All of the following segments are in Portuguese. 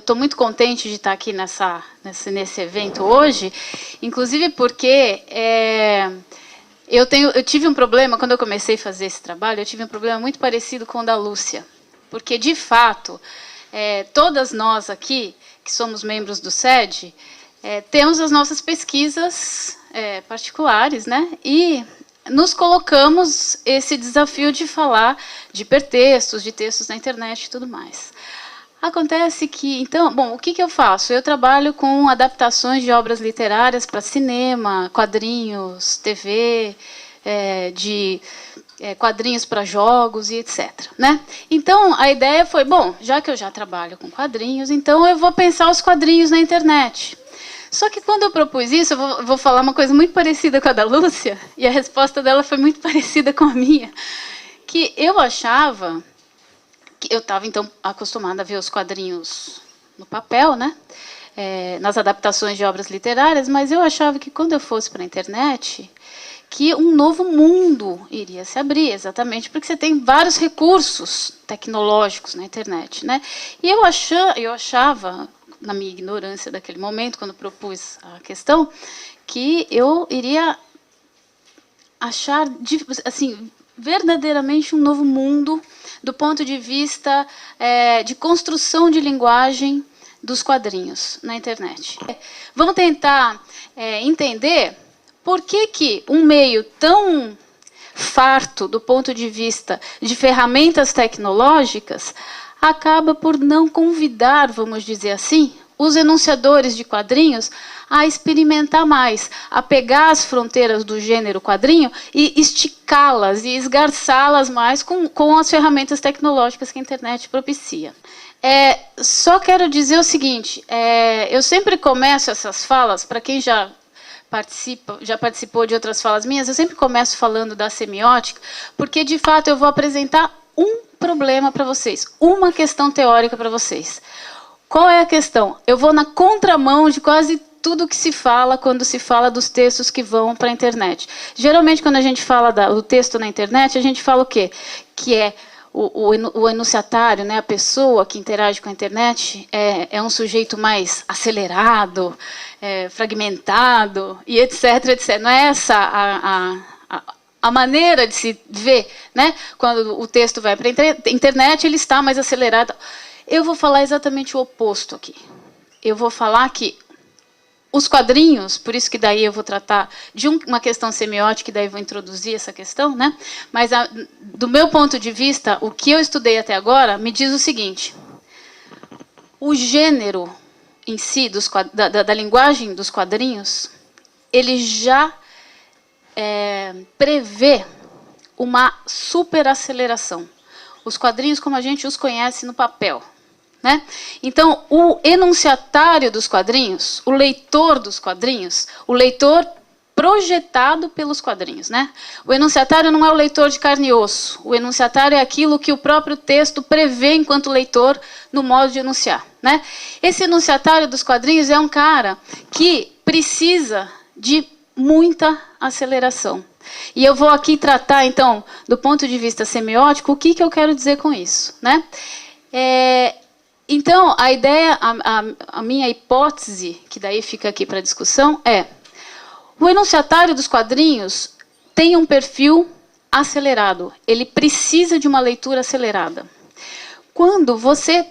estou muito contente de estar aqui nesse evento hoje, inclusive porque eu tive um problema, quando eu comecei a fazer esse trabalho, eu tive um problema muito parecido com o da Lúcia. Porque, de fato, todas nós aqui, que somos membros do SED, temos as nossas pesquisas particulares, né? E nos colocamos esse desafio de falar de hipertextos, de textos na internet e tudo mais. Acontece que, então, bom, o que eu faço? Eu trabalho com adaptações de obras literárias para cinema, quadrinhos, TV, quadrinhos para jogos e etc. Né? Então, a ideia foi, bom, já que eu já trabalho com quadrinhos, então eu vou pensar os quadrinhos na internet. Só que quando eu propus isso, eu vou falar uma coisa muito parecida com a da Lúcia, e a resposta dela foi muito parecida com a minha, que eu achava que eu estava, então, acostumada a ver os quadrinhos no papel, né? Nas adaptações de obras literárias, mas eu achava que quando eu fosse para a internet, que um novo mundo iria se abrir, exatamente porque você tem vários recursos tecnológicos na internet. Né? E eu achava, na minha ignorância daquele momento, quando propus a questão, que eu iria achar assim, verdadeiramente um novo mundo do ponto de vista de construção de linguagem dos quadrinhos na internet. Vamos tentar entender por que um meio tão farto do ponto de vista de ferramentas tecnológicas acaba por não convidar, vamos dizer assim, os enunciadores de quadrinhos a experimentar mais, a pegar as fronteiras do gênero quadrinho e esticá-las e esgarçá-las mais com as ferramentas tecnológicas que a internet propicia. Só quero dizer o seguinte, eu sempre começo essas falas, para quem já participou de outras falas minhas, eu sempre começo falando da semiótica, porque, de fato, eu vou apresentar um problema para vocês, uma questão teórica para vocês. Qual é a questão? Eu vou na contramão de quase tudo que se fala quando se fala dos textos que vão para a internet. Geralmente, quando a gente fala do texto na internet, a gente fala o quê? Que o enunciatário, né, a pessoa que interage com a internet, é um sujeito mais acelerado, fragmentado, e etc, etc. Não é essa a maneira de se ver, né? Quando o texto vai para a internet, ele está mais acelerado. Eu vou falar exatamente o oposto aqui. Eu vou falar que os quadrinhos, por isso que daí eu vou tratar de uma questão semiótica, e daí vou introduzir essa questão, né? Mas, do meu ponto de vista, o que eu estudei até agora me diz o seguinte: o gênero em si, da linguagem dos quadrinhos, ele já prevê uma superaceleração. Os quadrinhos, como a gente os conhece no papel. Né? Então, o enunciatário dos quadrinhos, o leitor dos quadrinhos, o leitor projetado pelos quadrinhos. Né? O enunciatário não é o leitor de carne e osso. O enunciatário é aquilo que o próprio texto prevê enquanto leitor no modo de enunciar. Né? Esse enunciatário dos quadrinhos é um cara que precisa de muita aceleração. E eu vou aqui tratar, então, do ponto de vista semiótico, o que eu quero dizer com isso. Né? Então, a ideia, a minha hipótese, que daí fica aqui para discussão, o enunciatário dos quadrinhos tem um perfil acelerado. Ele precisa de uma leitura acelerada. Quando você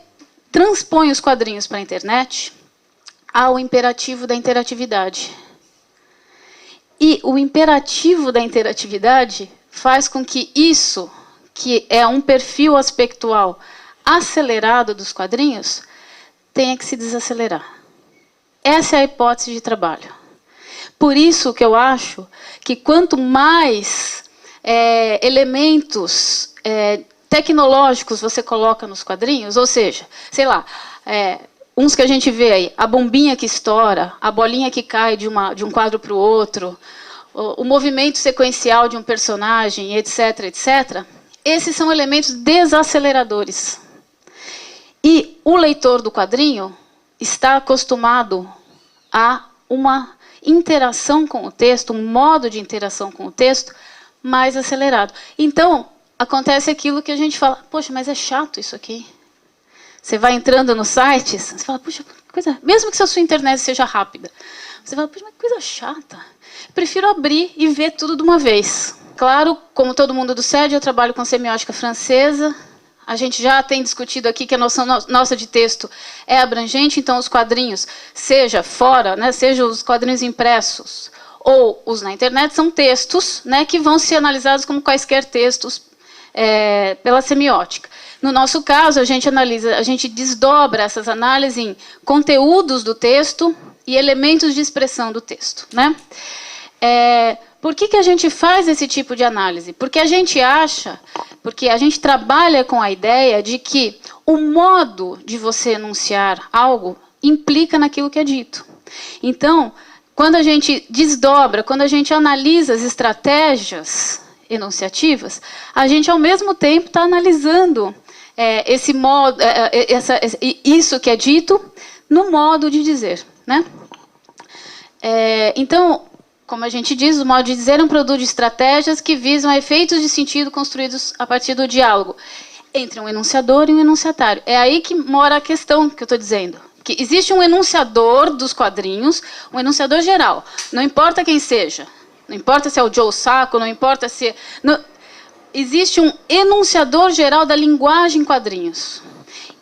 transpõe os quadrinhos para a internet, há o imperativo da interatividade. E o imperativo da interatividade faz com que isso, que é um perfil aspectual acelerado dos quadrinhos, tenha que se desacelerar. Essa é a hipótese de trabalho. Por isso que eu acho que quanto mais elementos tecnológicos você coloca nos quadrinhos, ou seja, sei lá, uns que a gente vê aí, a bombinha que estoura, a bolinha que cai de um quadro para o outro, o movimento sequencial de um personagem, etc, etc, esses são elementos desaceleradores. E o leitor do quadrinho está acostumado a uma interação com o texto, um modo de interação com o texto mais acelerado. Então, acontece aquilo que a gente fala, poxa, mas é chato isso aqui. Você vai entrando nos sites, você fala, puxa, coisa... mesmo que a sua internet seja rápida, você fala, puxa, mas que coisa chata. Prefiro abrir e ver tudo de uma vez. Claro, como todo mundo do SED, eu trabalho com semiótica francesa. A gente já tem discutido aqui que a noção nossa de texto é abrangente, então os quadrinhos, seja fora, né, seja os quadrinhos impressos ou os na internet, são textos, né, que vão ser analisados como quaisquer textos pela semiótica. No nosso caso, a gente desdobra essas análises em conteúdos do texto e elementos de expressão do texto, né? Por que a gente faz esse tipo de análise? Porque a gente trabalha com a ideia de que o modo de você enunciar algo implica naquilo que é dito. Então, quando a gente desdobra, quando a gente analisa as estratégias enunciativas, a gente, ao mesmo tempo, está analisando esse modo, isso que é dito no modo de dizer, né? Então, como a gente diz, o modo de dizer é um produto de estratégias que visam efeitos de sentido construídos a partir do diálogo entre um enunciador e um enunciatário. É aí que mora a questão que eu estou dizendo. Que existe um enunciador dos quadrinhos, um enunciador geral. Não importa quem seja. Não importa se é o Joe Sacco, não importa se... Existe um enunciador geral da linguagem em quadrinhos.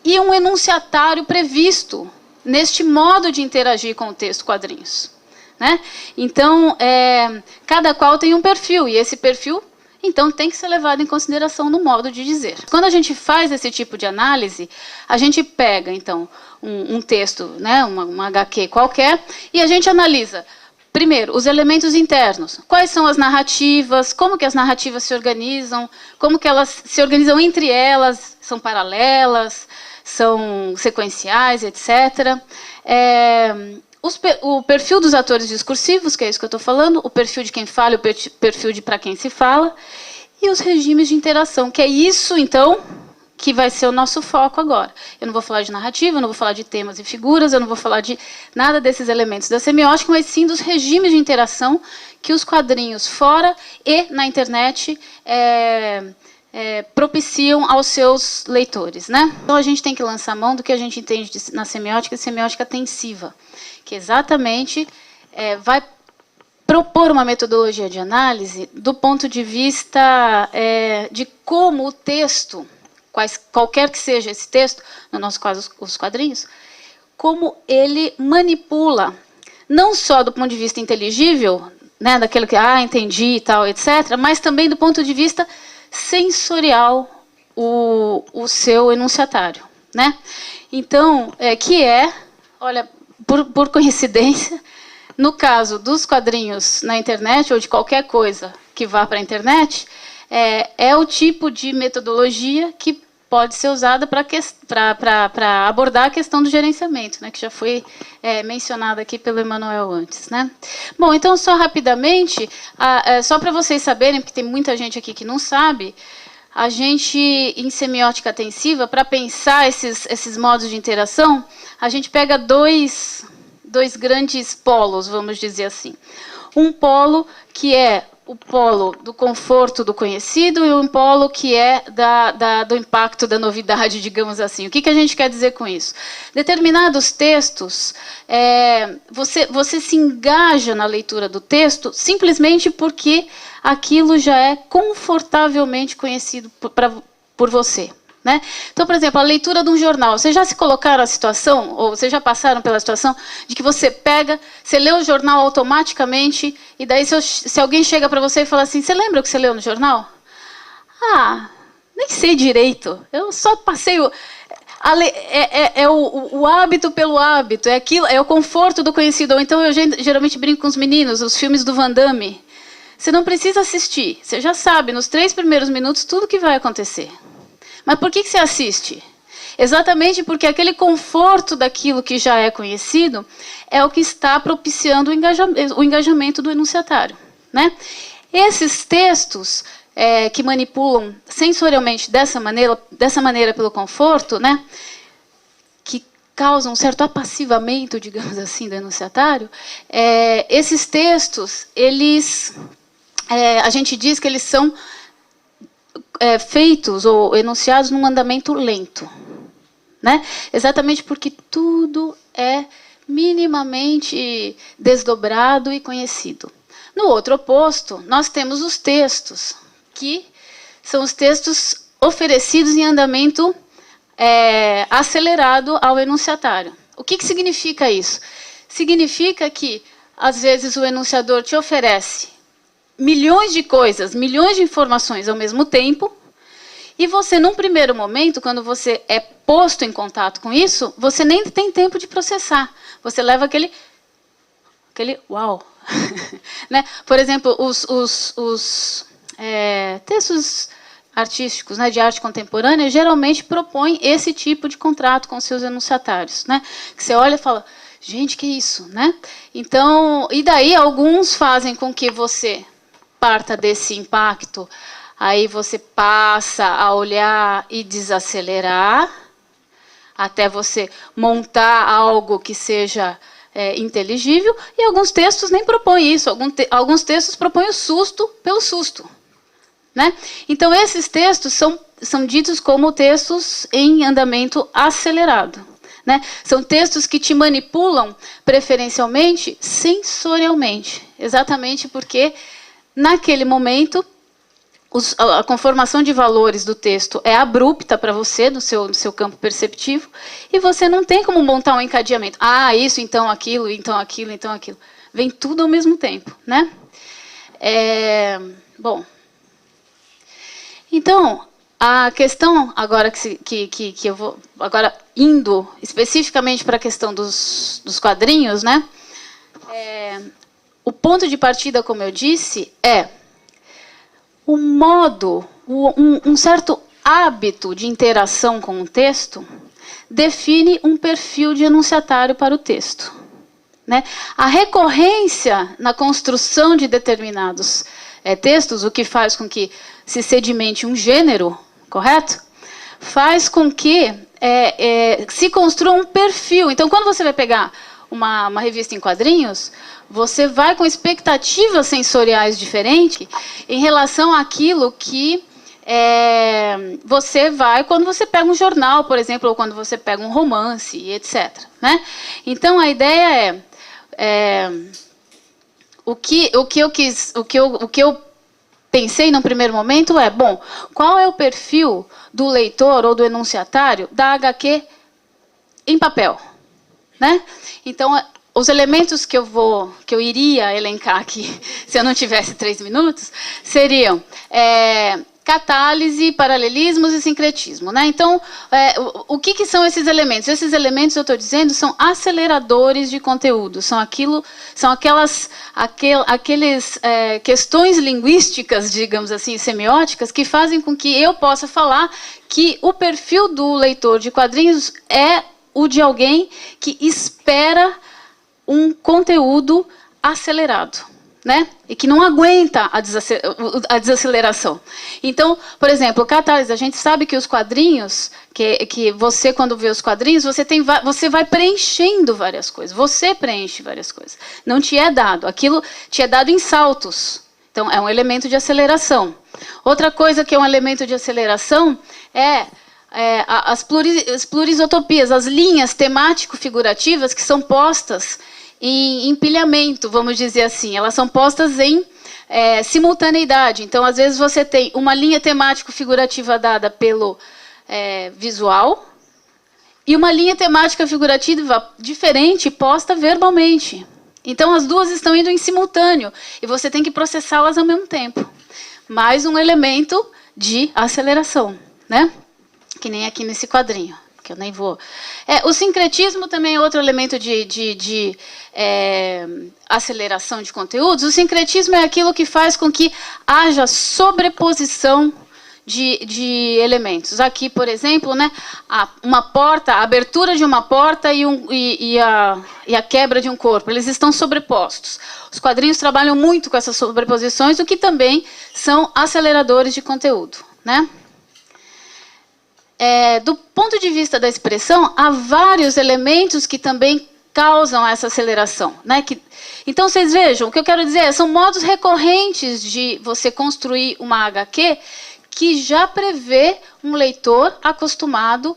E um enunciatário previsto neste modo de interagir com o texto quadrinhos. Né? Então, cada qual tem um perfil, e esse perfil, então, tem que ser levado em consideração no modo de dizer. Quando a gente faz esse tipo de análise, a gente pega, então, um texto, né, uma HQ qualquer, e a gente analisa, primeiro, os elementos internos. Quais são as narrativas, como que as narrativas se organizam, como que elas se organizam entre elas, são paralelas, são sequenciais, etc., o perfil dos atores discursivos, que é isso que eu estou falando, o perfil de quem fala, o perfil de para quem se fala, e os regimes de interação, que é isso, então, que vai ser o nosso foco agora. Eu não vou falar de narrativa, eu não vou falar de temas e figuras, eu não vou falar de nada desses elementos da semiótica, mas sim dos regimes de interação que os quadrinhos fora e na internet propiciam aos seus leitores, né? Então, a gente tem que lançar mão do que a gente entende na semiótica, semiótica tensiva, que exatamente vai propor uma metodologia de análise do ponto de vista de como o texto, qualquer que seja esse texto, no nosso caso os quadrinhos, como ele manipula, não só do ponto de vista inteligível, né, daquilo que, entendi e tal, etc., mas também do ponto de vista sensorial o seu enunciatário, né? Então, olha, por coincidência, no caso dos quadrinhos na internet, ou de qualquer coisa que vá para a internet, é o tipo de metodologia que pode ser usada para abordar a questão do gerenciamento, né, que já foi mencionada aqui pelo Emanuel antes, né? Bom, então, só rapidamente, só para vocês saberem, porque tem muita gente aqui que não sabe, a gente, em semiótica tensiva, para pensar esses modos de interação, a gente pega dois grandes polos, vamos dizer assim. Um polo que é o polo do conforto do conhecido e um polo que é do impacto da novidade, digamos assim. O que a gente quer dizer com isso? Determinados textos, você se engaja na leitura do texto simplesmente porque aquilo já é confortavelmente conhecido por você. Né? Então, por exemplo, a leitura de um jornal. Vocês já se colocaram na situação, ou vocês já passaram pela situação, de que você lê o jornal automaticamente, e daí se alguém chega para você e fala assim, você lembra o que você leu no jornal? Nem sei direito, eu só passei o hábito pelo hábito, é o conforto do conhecido. Ou então eu geralmente brinco com os meninos, os filmes do Van Damme. Você não precisa assistir, você já sabe, nos 3 primeiros minutos, tudo que vai acontecer. Mas por que você assiste? Exatamente porque aquele conforto daquilo que já é conhecido é o que está propiciando o engajamento do enunciatário. Né? Esses textos que manipulam sensorialmente dessa maneira pelo conforto, né, que causam um certo apassivamento, digamos assim, do enunciatário, esses textos, a gente diz que eles são feitos ou enunciados num andamento lento. né? Exatamente porque tudo é minimamente desdobrado e conhecido. No outro oposto, nós temos os textos, que são os textos oferecidos em andamento acelerado ao enunciatário. O que significa isso? Significa que, às vezes, o enunciador te oferece milhões de coisas, milhões de informações ao mesmo tempo, e você, num primeiro momento, quando você é posto em contato com isso, você nem tem tempo de processar. Você leva aquele uau. Né? Por exemplo, os textos artísticos, né, de arte contemporânea, geralmente propõem esse tipo de contrato com seus enunciatários, né? Que você olha e fala, gente, que isso, né? Então, e daí alguns fazem com que você parta desse impacto, aí você passa a olhar e desacelerar, até você montar algo que seja inteligível, e alguns textos nem propõem isso, alguns textos propõem o susto pelo susto. Né? Então, esses textos são ditos como textos em andamento acelerado. Né? São textos que te manipulam, preferencialmente, sensorialmente. Exatamente porque, naquele momento, a conformação de valores do texto é abrupta para você, no seu campo perceptivo, e você não tem como montar um encadeamento. Ah, isso, então aquilo, então aquilo, então aquilo. Vem tudo ao mesmo tempo. Né? Bom... Então, a questão, agora que eu vou... Agora, indo especificamente para a questão dos quadrinhos, né? O ponto de partida, como eu disse, é o modo, um certo hábito de interação com o texto define um perfil de enunciatário para o texto. Né? A recorrência na construção de determinados textos, o que faz com que se sedimente um gênero, correto? Faz com que se construa um perfil. Então, quando você vai pegar uma revista em quadrinhos, você vai com expectativas sensoriais diferentes em relação àquilo que você vai quando você pega um jornal, por exemplo, ou quando você pega um romance, etc. Né? Então, a ideia o que eu pensei no primeiro momento bom, qual é o perfil do leitor ou do enunciatário da HQ em papel? Né? Então, os elementos que eu iria elencar aqui, se eu não tivesse 3 minutos, seriam catálise, paralelismos e sincretismo. Né? Então, o que são esses elementos? Esses elementos, eu estou dizendo, são aceleradores de conteúdo. São aquelas questões linguísticas, digamos assim, semióticas, que fazem com que eu possa falar que o perfil do leitor de quadrinhos é o de alguém que espera um conteúdo acelerado. Né? E que não aguenta a desaceleração. Então, por exemplo, catálise, a gente sabe que os quadrinhos, que você, quando vê os quadrinhos, você vai preenchendo várias coisas. Você preenche várias coisas. Não te é dado. Aquilo te é dado em saltos. Então, é um elemento de aceleração. Outra coisa que é um elemento de aceleração as plurisotopias, as linhas temático-figurativas que são postas em empilhamento, vamos dizer assim. Elas são postas em simultaneidade. Então, às vezes, você tem uma linha temático-figurativa dada pelo visual e uma linha temática figurativa diferente posta verbalmente. Então, as duas estão indo em simultâneo e você tem que processá-las ao mesmo tempo. Mais um elemento de aceleração, né? Que nem aqui nesse quadrinho, que eu nem vou... o sincretismo também é outro elemento de aceleração de conteúdos. O sincretismo é aquilo que faz com que haja sobreposição de elementos. Aqui, por exemplo, né, uma porta, a abertura de uma porta e a quebra de um corpo, eles estão sobrepostos. Os quadrinhos trabalham muito com essas sobreposições, o que também são aceleradores de conteúdo. Né? Do ponto de vista da expressão, há vários elementos que também causam essa aceleração. Né? Então, vocês vejam, o que eu quero dizer são modos recorrentes de você construir uma HQ que já prevê um leitor acostumado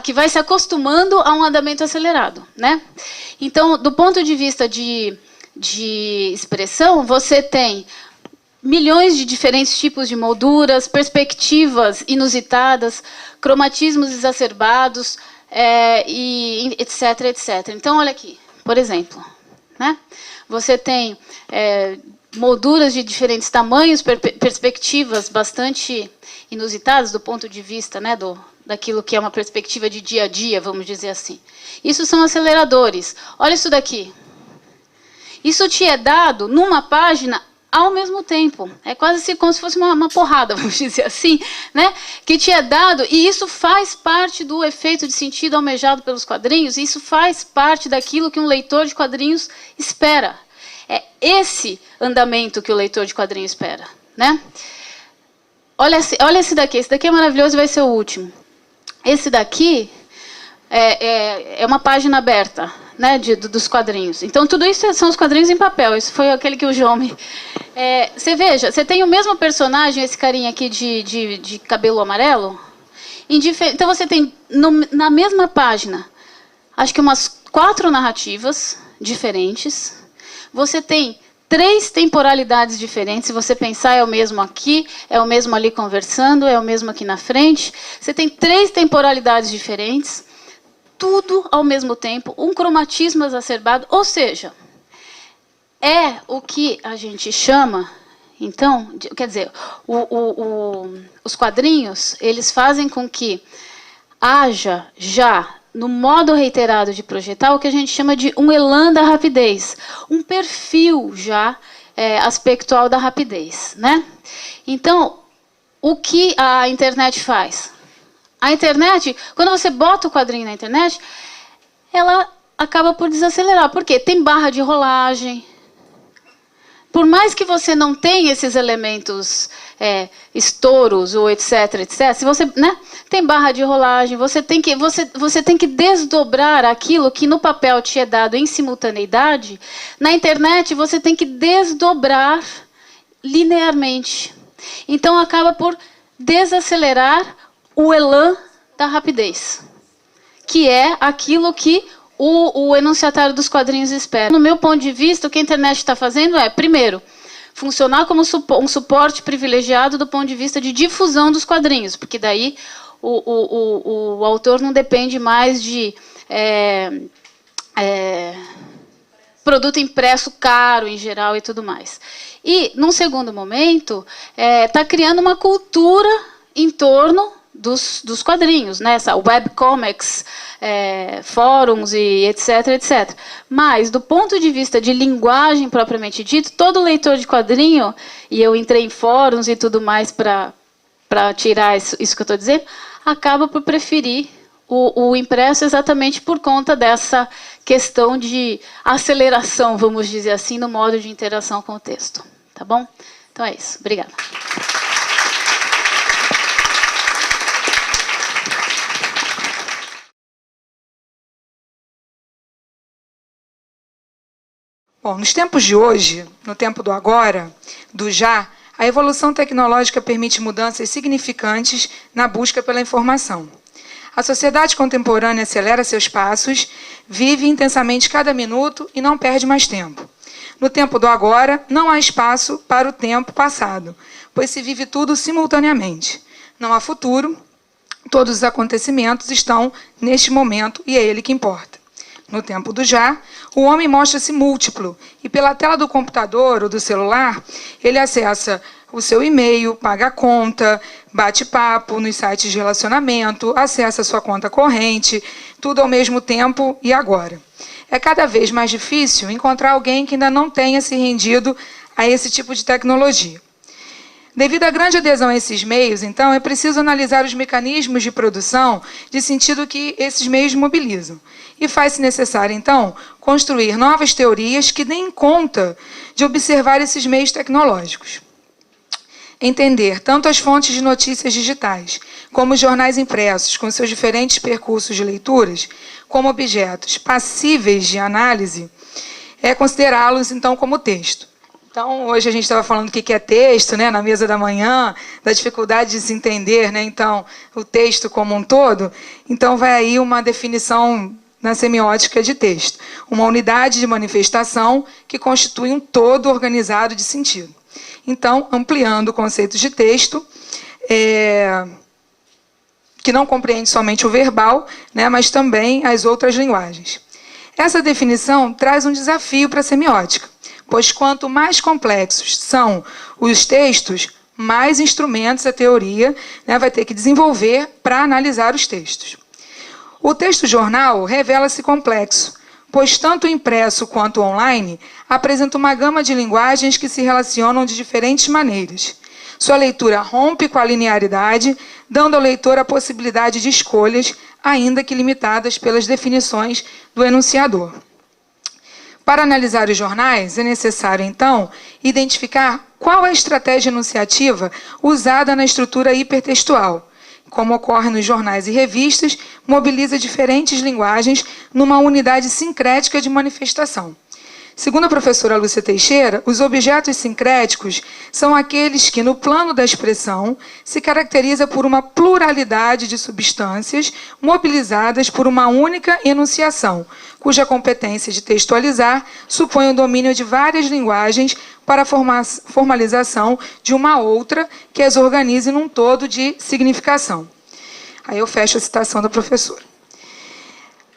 que vai se acostumando a um andamento acelerado, né? Então, do ponto de vista de expressão, você tem milhões de diferentes tipos de molduras, perspectivas inusitadas, cromatismos exacerbados, e etc, etc. Então, olha aqui, por exemplo, né? Você tem molduras de diferentes tamanhos, perspectivas bastante inusitadas do ponto de vista, né, daquilo que é uma perspectiva de dia a dia, vamos dizer assim. Isso são aceleradores. Olha isso daqui. Isso te é dado numa página ao mesmo tempo. É quase como se fosse uma porrada, vamos dizer assim, né? Que te é dado, e isso faz parte do efeito de sentido almejado pelos quadrinhos, e isso faz parte daquilo que um leitor de quadrinhos espera. É esse andamento que o leitor de quadrinhos espera, né? Olha esse daqui é maravilhoso e vai ser o último. Esse daqui é uma página aberta, né, dos quadrinhos. Então, tudo isso são os quadrinhos em papel. Isso foi aquele que o João me... você veja, você tem o mesmo personagem, esse carinha aqui de cabelo amarelo. Então, você tem, na mesma página, acho que umas 4 narrativas diferentes. Você tem 3 temporalidades diferentes. Se você pensar, é o mesmo aqui, é o mesmo ali conversando, é o mesmo aqui na frente. Você tem 3 temporalidades diferentes. Tudo ao mesmo tempo, um cromatismo exacerbado, ou seja, é o que a gente chama, então, quer dizer, os quadrinhos, eles fazem com que haja já, no modo reiterado de projetar, o que a gente chama de um elan da rapidez, um perfil já aspectual da rapidez, né? Então, o que a internet faz? A internet, quando você bota o quadrinho na internet, ela acaba por desacelerar. Por quê? Tem barra de rolagem. Por mais que você não tenha esses elementos, estouros ou etc, etc, se você, né, tem barra de rolagem, você tem que desdobrar aquilo que no papel te é dado em simultaneidade. Na internet, você tem que desdobrar linearmente. Então, acaba por desacelerar o elan da rapidez, que é aquilo que o enunciatário dos quadrinhos espera. No meu ponto de vista, o que a internet está fazendo é, primeiro, funcionar como um suporte privilegiado do ponto de vista de difusão dos quadrinhos, porque daí o autor não depende mais de produto impresso caro, em geral, e tudo mais. E, num segundo momento, está criando uma cultura em torno dos quadrinhos, né? Webcomics, fóruns e etc, etc. Mas, do ponto de vista de linguagem propriamente dito, todo leitor de quadrinho, e eu entrei em fóruns e tudo mais para tirar isso que eu estou dizendo, acaba por preferir o impresso exatamente por conta dessa questão de aceleração, vamos dizer assim, no modo de interação com o texto. Tá bom? Então é isso. Obrigada. Bom, nos tempos de hoje, no tempo do agora, do já, a evolução tecnológica permite mudanças significantes na busca pela informação. A sociedade contemporânea acelera seus passos, vive intensamente cada minuto e não perde mais tempo. No tempo do agora, não há espaço para o tempo passado, pois se vive tudo simultaneamente. Não há futuro, todos os acontecimentos estão neste momento e é ele que importa. No tempo do já, o homem mostra-se múltiplo e pela tela do computador ou do celular, ele acessa o seu e-mail, paga a conta, bate papo nos sites de relacionamento, acessa a sua conta corrente, tudo ao mesmo tempo e agora. É cada vez mais difícil encontrar alguém que ainda não tenha se rendido a esse tipo de tecnologia. Devido à grande adesão a esses meios, então, é preciso analisar os mecanismos de produção de sentido que esses meios mobilizam. E faz-se necessário, então, construir novas teorias que deem conta de observar esses meios tecnológicos. Entender tanto as fontes de notícias digitais, como os jornais impressos, com seus diferentes percursos de leituras, como objetos passíveis de análise, é considerá-los, então, como texto. Então, hoje a gente estava falando do que é texto, né, na mesa da manhã, da dificuldade de se entender, né, então, o texto como um todo. Então, vai aí uma definição na semiótica de texto. Uma unidade de manifestação que constitui um todo organizado de sentido. Então, ampliando o conceito de texto, que não compreende somente o verbal, né, mas também as outras linguagens. Essa definição traz um desafio para a semiótica, pois quanto mais complexos são os textos, mais instrumentos a teoria, né, vai ter que desenvolver para analisar os textos. O texto jornal revela-se complexo, pois tanto o impresso quanto o online apresenta uma gama de linguagens que se relacionam de diferentes maneiras. Sua leitura rompe com a linearidade, dando ao leitor a possibilidade de escolhas, ainda que limitadas pelas definições do enunciador. Para analisar os jornais, é necessário, então, identificar qual é a estratégia enunciativa usada na estrutura hipertextual. Como ocorre nos jornais e revistas, mobiliza diferentes linguagens numa unidade sincrética de manifestação. Segundo a professora Lúcia Teixeira, os objetos sincréticos são aqueles que, no plano da expressão, se caracteriza por uma pluralidade de substâncias mobilizadas por uma única enunciação, cuja competência de textualizar supõe o domínio de várias linguagens para a formalização de uma outra que as organize num todo de significação. Aí eu fecho a citação da professora.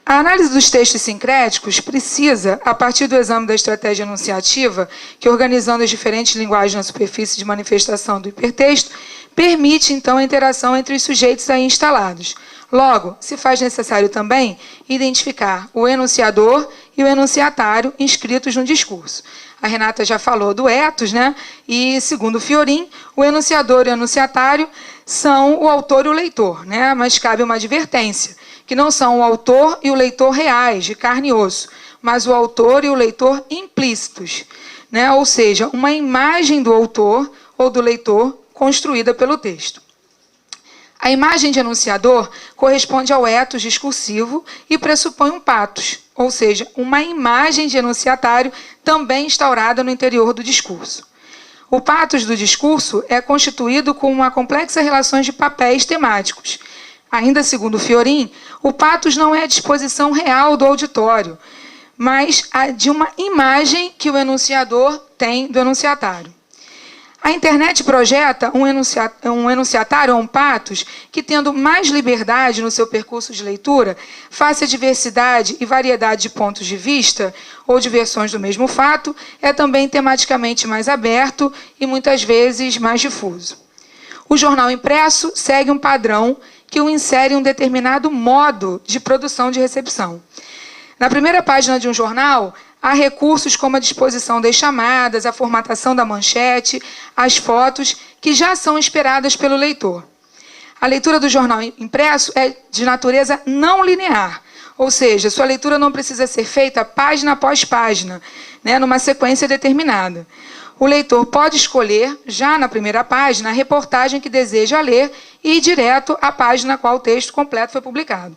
A análise dos textos sincréticos precisa, a partir do exame da estratégia enunciativa, que organizando as diferentes linguagens na superfície de manifestação do hipertexto, permite, então, a interação entre os sujeitos aí instalados. Logo, se faz necessário também identificar o enunciador e o enunciatário inscritos no discurso. A Renata já falou do etos, né? E, segundo Fiorin, o enunciador e o enunciatário são o autor e o leitor, né? Mas cabe uma advertência, que não são o autor e o leitor reais, de carne e osso, mas o autor e o leitor implícitos, né? Ou seja, uma imagem do autor ou do leitor construída pelo texto. A imagem de enunciador corresponde ao etos discursivo e pressupõe um patos, ou seja, uma imagem de enunciatário também instaurada no interior do discurso. O patos do discurso é constituído com uma complexa relação de papéis temáticos. Ainda segundo Fiorin, o patos não é a disposição real do auditório, mas a de uma imagem que o enunciador tem do enunciatário. A internet projeta um enunciatário ou um patos que, tendo mais liberdade no seu percurso de leitura, face à diversidade e variedade de pontos de vista ou de versões do mesmo fato, é também tematicamente mais aberto e, muitas vezes, mais difuso. O jornal impresso segue um padrão que o insere em um determinado modo de produção de recepção. Na primeira página de um jornal, há recursos como a disposição das chamadas, a formatação da manchete, as fotos, que já são esperadas pelo leitor. A leitura do jornal impresso é de natureza não linear, ou seja, sua leitura não precisa ser feita página após página, né, numa sequência determinada. O leitor pode escolher, já na primeira página, a reportagem que deseja ler e ir direto à página na qual o texto completo foi publicado.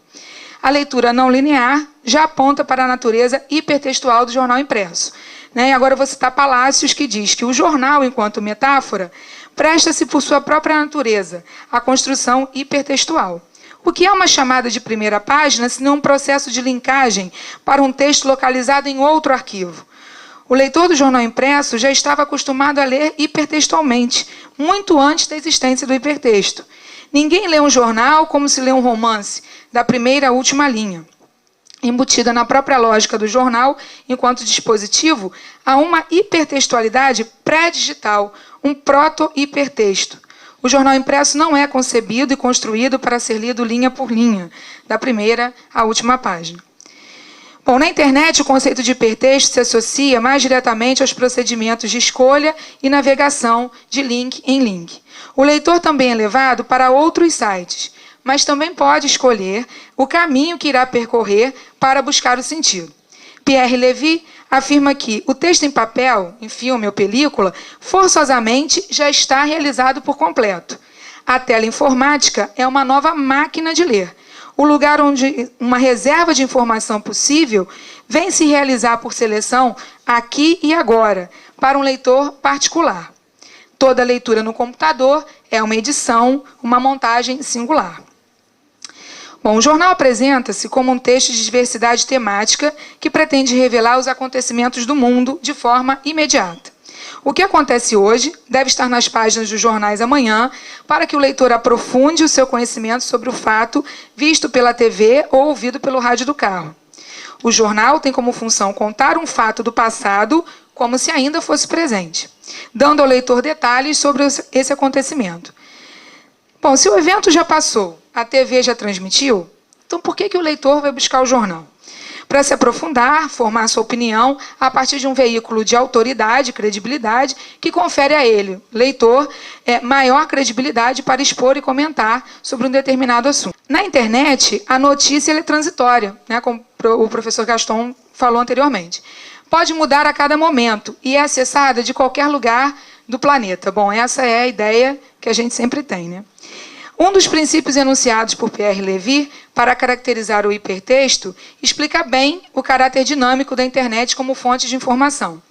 A leitura não linear já aponta para a natureza hipertextual do jornal impresso. E agora eu vou citar Palácios, que diz que o jornal, enquanto metáfora, presta-se por sua própria natureza à construção hipertextual. O que é uma chamada de primeira página, senão um processo de linkagem para um texto localizado em outro arquivo? O leitor do jornal impresso já estava acostumado a ler hipertextualmente, muito antes da existência do hipertexto. Ninguém lê um jornal como se lê um romance, da primeira à última linha. Embutida na própria lógica do jornal, enquanto dispositivo, há uma hipertextualidade pré-digital, um proto-hipertexto. O jornal impresso não é concebido e construído para ser lido linha por linha, da primeira à última página. Bom, na internet, o conceito de hipertexto se associa mais diretamente aos procedimentos de escolha e navegação de link em link. O leitor também é levado para outros sites, mas também pode escolher o caminho que irá percorrer para buscar o sentido. Pierre Levy afirma que o texto em papel, em filme ou película, forçosamente já está realizado por completo. A tela informática é uma nova máquina de ler, o lugar onde uma reserva de informação possível vem se realizar por seleção aqui e agora, para um leitor particular. Toda leitura no computador é uma edição, uma montagem singular. Bom, o jornal apresenta-se como um texto de diversidade temática que pretende revelar os acontecimentos do mundo de forma imediata. O que acontece hoje deve estar nas páginas dos jornais amanhã, para que o leitor aprofunde o seu conhecimento sobre o fato visto pela TV ou ouvido pelo rádio do carro. O jornal tem como função contar um fato do passado como se ainda fosse presente, dando ao leitor detalhes sobre esse acontecimento. Bom, se o evento já passou, a TV já transmitiu, então por que o leitor vai buscar o jornal? Para se aprofundar, formar sua opinião a partir de um veículo de autoridade, credibilidade, que confere a ele, leitor, maior credibilidade para expor e comentar sobre um determinado assunto. Na internet, a notícia é transitória, né, como o professor Gaston falou anteriormente. Pode mudar a cada momento e é acessada de qualquer lugar do planeta. Bom, essa é a ideia que a gente sempre tem, né? Um dos princípios enunciados por Pierre Levy para caracterizar o hipertexto explica bem o caráter dinâmico da internet como fonte de informação.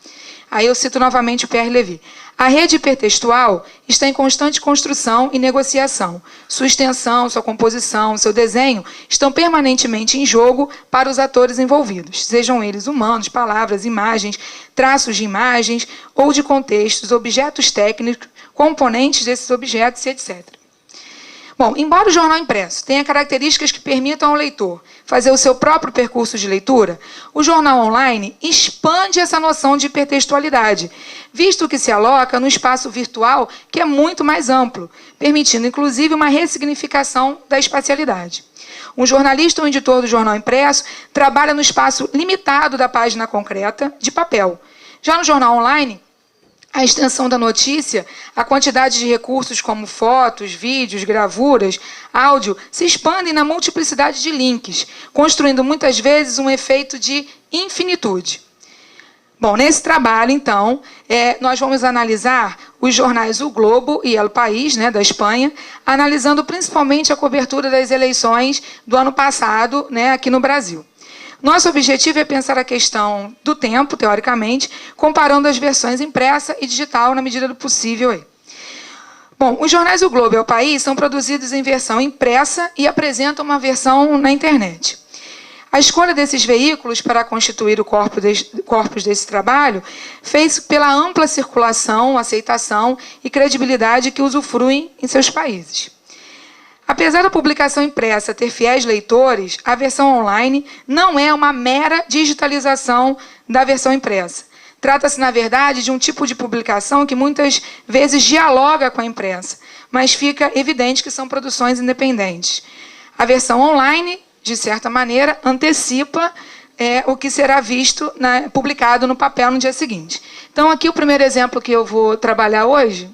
Aí eu cito novamente o Pierre Levy. A rede hipertextual está em constante construção e negociação. Sua extensão, sua composição, seu desenho estão permanentemente em jogo para os atores envolvidos, sejam eles humanos, palavras, imagens, traços de imagens ou de contextos, objetos técnicos, componentes desses objetos, etc. Bom, embora o jornal impresso tenha características que permitam ao leitor fazer o seu próprio percurso de leitura, o jornal online expande essa noção de hipertextualidade, visto que se aloca no espaço virtual, que é muito mais amplo, permitindo, inclusive, uma ressignificação da espacialidade. Um jornalista ou editor do jornal impresso trabalha no espaço limitado da página concreta, de papel. Já no jornal online, a extensão da notícia, a quantidade de recursos como fotos, vídeos, gravuras, áudio, se expandem na multiplicidade de links, construindo muitas vezes um efeito de infinitude. Bom, nesse trabalho, então, nós vamos analisar os jornais O Globo e El País, né, da Espanha, analisando principalmente a cobertura das eleições do ano passado, né, aqui no Brasil. Nosso objetivo é pensar a questão do tempo, teoricamente, comparando as versões impressa e digital na medida do possível. Bom, os jornais O Globo e El País são produzidos em versão impressa e apresentam uma versão na internet. A escolha desses veículos para constituir o corpus desse trabalho fez pela ampla circulação, aceitação e credibilidade que usufruem em seus países. Apesar da publicação impressa ter fiéis leitores, a versão online não é uma mera digitalização da versão impressa. Trata-se, na verdade, de um tipo de publicação que muitas vezes dialoga com a impressa, mas fica evidente que são produções independentes. A versão online, de certa maneira, antecipa o que será visto, publicado no papel no dia seguinte. Então, aqui o primeiro exemplo que eu vou trabalhar hoje.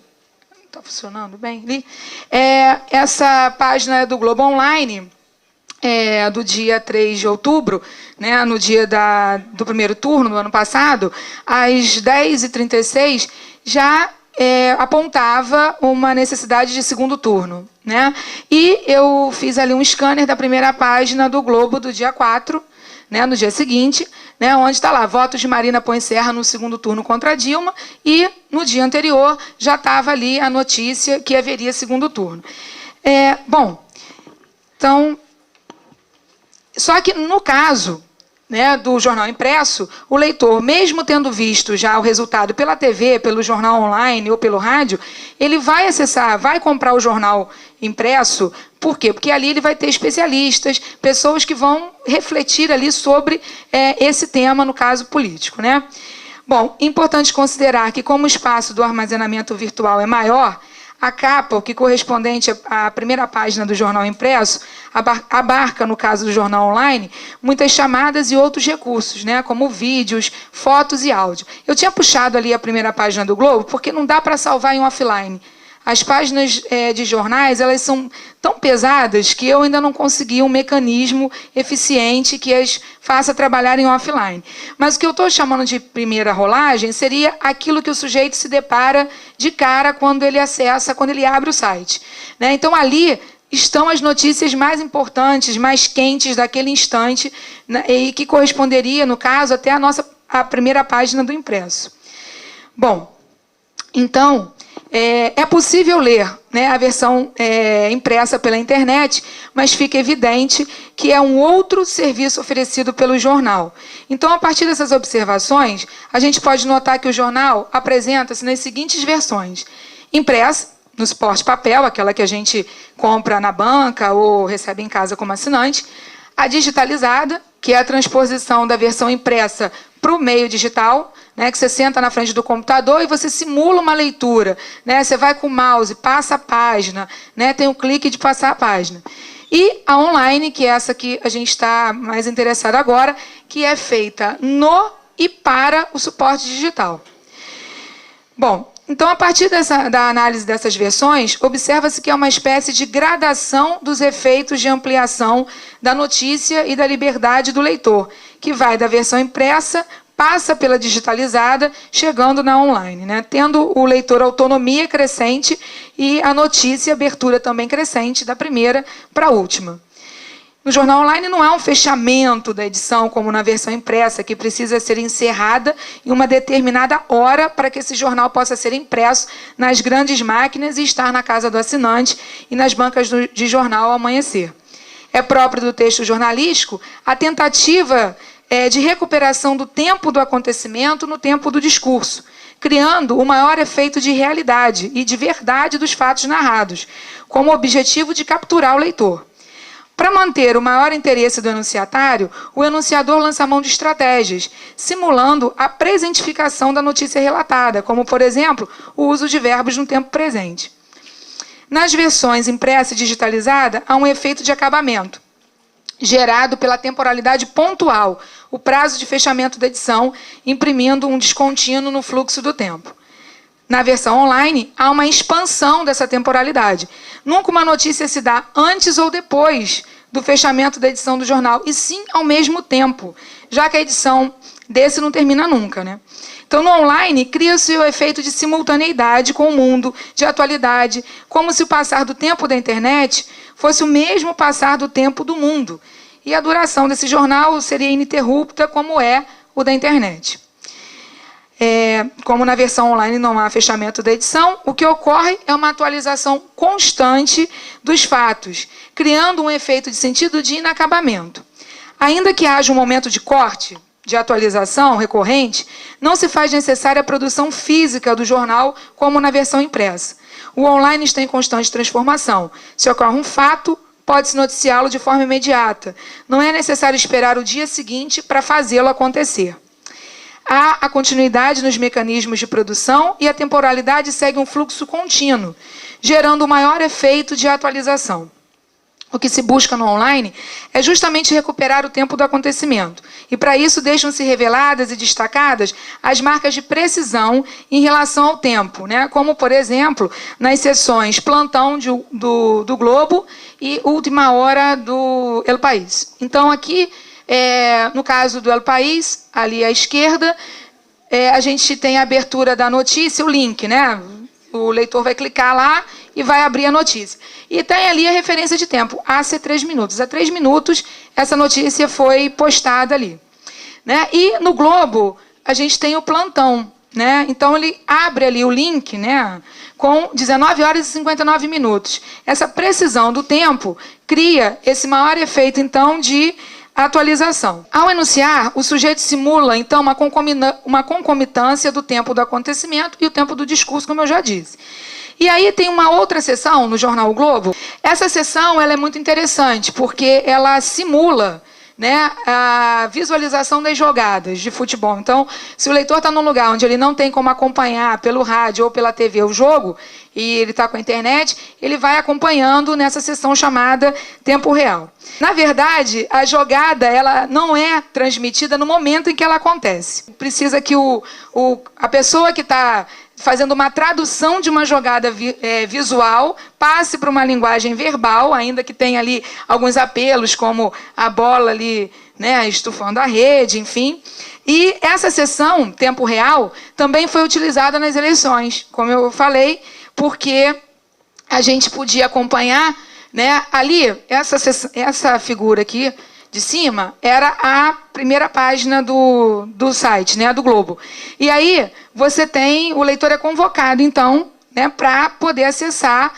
Está funcionando bem ali? Essa página do Globo Online, do dia 3 de outubro, né, no dia do primeiro turno, no ano passado, às 10h36, já apontava uma necessidade de segundo turno. Né? E eu fiz ali um scanner da primeira página do Globo do dia 4, né, no dia seguinte, né, onde está lá, votos de Marina Põe-Serra no segundo turno contra Dilma, e no dia anterior já estava ali a notícia que haveria segundo turno. Bom, então, só que no caso, né, do jornal impresso, o leitor, mesmo tendo visto já o resultado pela TV, pelo jornal online ou pelo rádio, ele vai acessar, vai comprar o jornal impresso. Por quê? Porque ali ele vai ter especialistas, pessoas que vão refletir ali sobre esse tema, no caso político. Né? Bom, importante considerar que, como o espaço do armazenamento virtual é maior, a capa, o que correspondente à primeira página do jornal impresso, abarca, no caso do jornal online, muitas chamadas e outros recursos, né, como vídeos, fotos e áudio. Eu tinha puxado ali a primeira página do Globo, porque não dá para salvar em offline. As páginas de jornais, elas são tão pesadas que eu ainda não consegui um mecanismo eficiente que as faça trabalhar em offline. Mas o que eu estou chamando de primeira rolagem seria aquilo que o sujeito se depara de cara quando ele acessa, quando ele abre o site. Né? Então, ali estão as notícias mais importantes, mais quentes daquele instante, né, e que corresponderia, no caso, até a primeira página do impresso. Bom, então, é possível ler, né, a versão impressa pela internet, mas fica evidente que é um outro serviço oferecido pelo jornal. Então, a partir dessas observações, a gente pode notar que o jornal apresenta-se nas seguintes versões: impressa, no suporte papel, aquela que a gente compra na banca ou recebe em casa como assinante; a digitalizada, que é a transposição da versão impressa para o meio digital, né, que você senta na frente do computador e você simula uma leitura, né, você vai com o mouse, passa a página, né, tem o clique de passar a página. E a online, que é essa que a gente está mais interessado agora, que é feita no e para o suporte digital. Bom, então, a partir da análise dessas versões, observa-se que é uma espécie de gradação dos efeitos de ampliação da notícia e da liberdade do leitor, que vai da versão impressa, passa pela digitalizada, chegando na online, né? Tendo o leitor autonomia crescente e a notícia, abertura também crescente, da primeira para a última. No jornal online não há um fechamento da edição, como na versão impressa, que precisa ser encerrada em uma determinada hora para que esse jornal possa ser impresso nas grandes máquinas e estar na casa do assinante e nas bancas de jornal ao amanhecer. É próprio do texto jornalístico a tentativa de recuperação do tempo do acontecimento no tempo do discurso, criando o maior efeito de realidade e de verdade dos fatos narrados, como objetivo de capturar o leitor. Para manter o maior interesse do enunciatário, o enunciador lança mão de estratégias, simulando a presentificação da notícia relatada, como, por exemplo, o uso de verbos no tempo presente. Nas versões impressa e digitalizada, há um efeito de acabamento, gerado pela temporalidade pontual, o prazo de fechamento da edição, imprimindo um descontínuo no fluxo do tempo. Na versão online, há uma expansão dessa temporalidade. Nunca uma notícia se dá antes ou depois do fechamento da edição do jornal, e sim ao mesmo tempo, já que a edição desse não termina nunca, né? Então, no online, cria-se o efeito de simultaneidade com o mundo, de atualidade, como se o passar do tempo da internet fosse o mesmo passar do tempo do mundo. E a duração desse jornal seria ininterrupta, como é o da internet. Como na versão online não há fechamento da edição, o que ocorre é uma atualização constante dos fatos, criando um efeito de sentido de inacabamento. Ainda que haja um momento de corte, de atualização recorrente, não se faz necessária a produção física do jornal como na versão impressa. O online está em constante transformação. Se ocorre um fato, pode-se noticiá-lo de forma imediata. Não é necessário esperar o dia seguinte para fazê-lo acontecer. Há a continuidade nos mecanismos de produção e a temporalidade segue um fluxo contínuo, gerando o maior efeito de atualização. O que se busca no online é justamente recuperar o tempo do acontecimento. E para isso deixam-se reveladas e destacadas as marcas de precisão em relação ao tempo, né? Como, por exemplo, nas seções Plantão do Globo e Última Hora do El País. Então, aqui, no caso do El País, ali à esquerda, a gente tem a abertura da notícia, o link, né? O leitor vai clicar lá e vai abrir a notícia. E tem ali a referência de tempo, há 3 minutos. Há 3 minutos, essa notícia foi postada ali, né? E no Globo, a gente tem o plantão, né? Então, ele abre ali o link, né, com 19 horas e 59 minutos. Essa precisão do tempo cria esse maior efeito, então, de atualização. Ao enunciar, o sujeito simula, então, uma concomitância do tempo do acontecimento e o tempo do discurso, como eu já disse. E aí tem uma outra seção no jornal o Globo. Essa seção ela é muito interessante, porque ela simula, né, a visualização das jogadas de futebol. Então, se o leitor está num lugar onde ele não tem como acompanhar pelo rádio ou pela TV o jogo, e ele está com a internet, ele vai acompanhando nessa seção chamada Tempo Real. Na verdade, a jogada ela não é transmitida no momento em que ela acontece. Precisa que a pessoa que está fazendo uma tradução de uma jogada visual, passe para uma linguagem verbal, ainda que tenha ali alguns apelos, como a bola ali, né, estufando a rede, enfim. E essa seção, Tempo Real, também foi utilizada nas eleições, como eu falei, porque a gente podia acompanhar, né? Ali, essa figura aqui de cima era a primeira página do site, né, do Globo. E aí você tem, o leitor é convocado, então, né, para poder acessar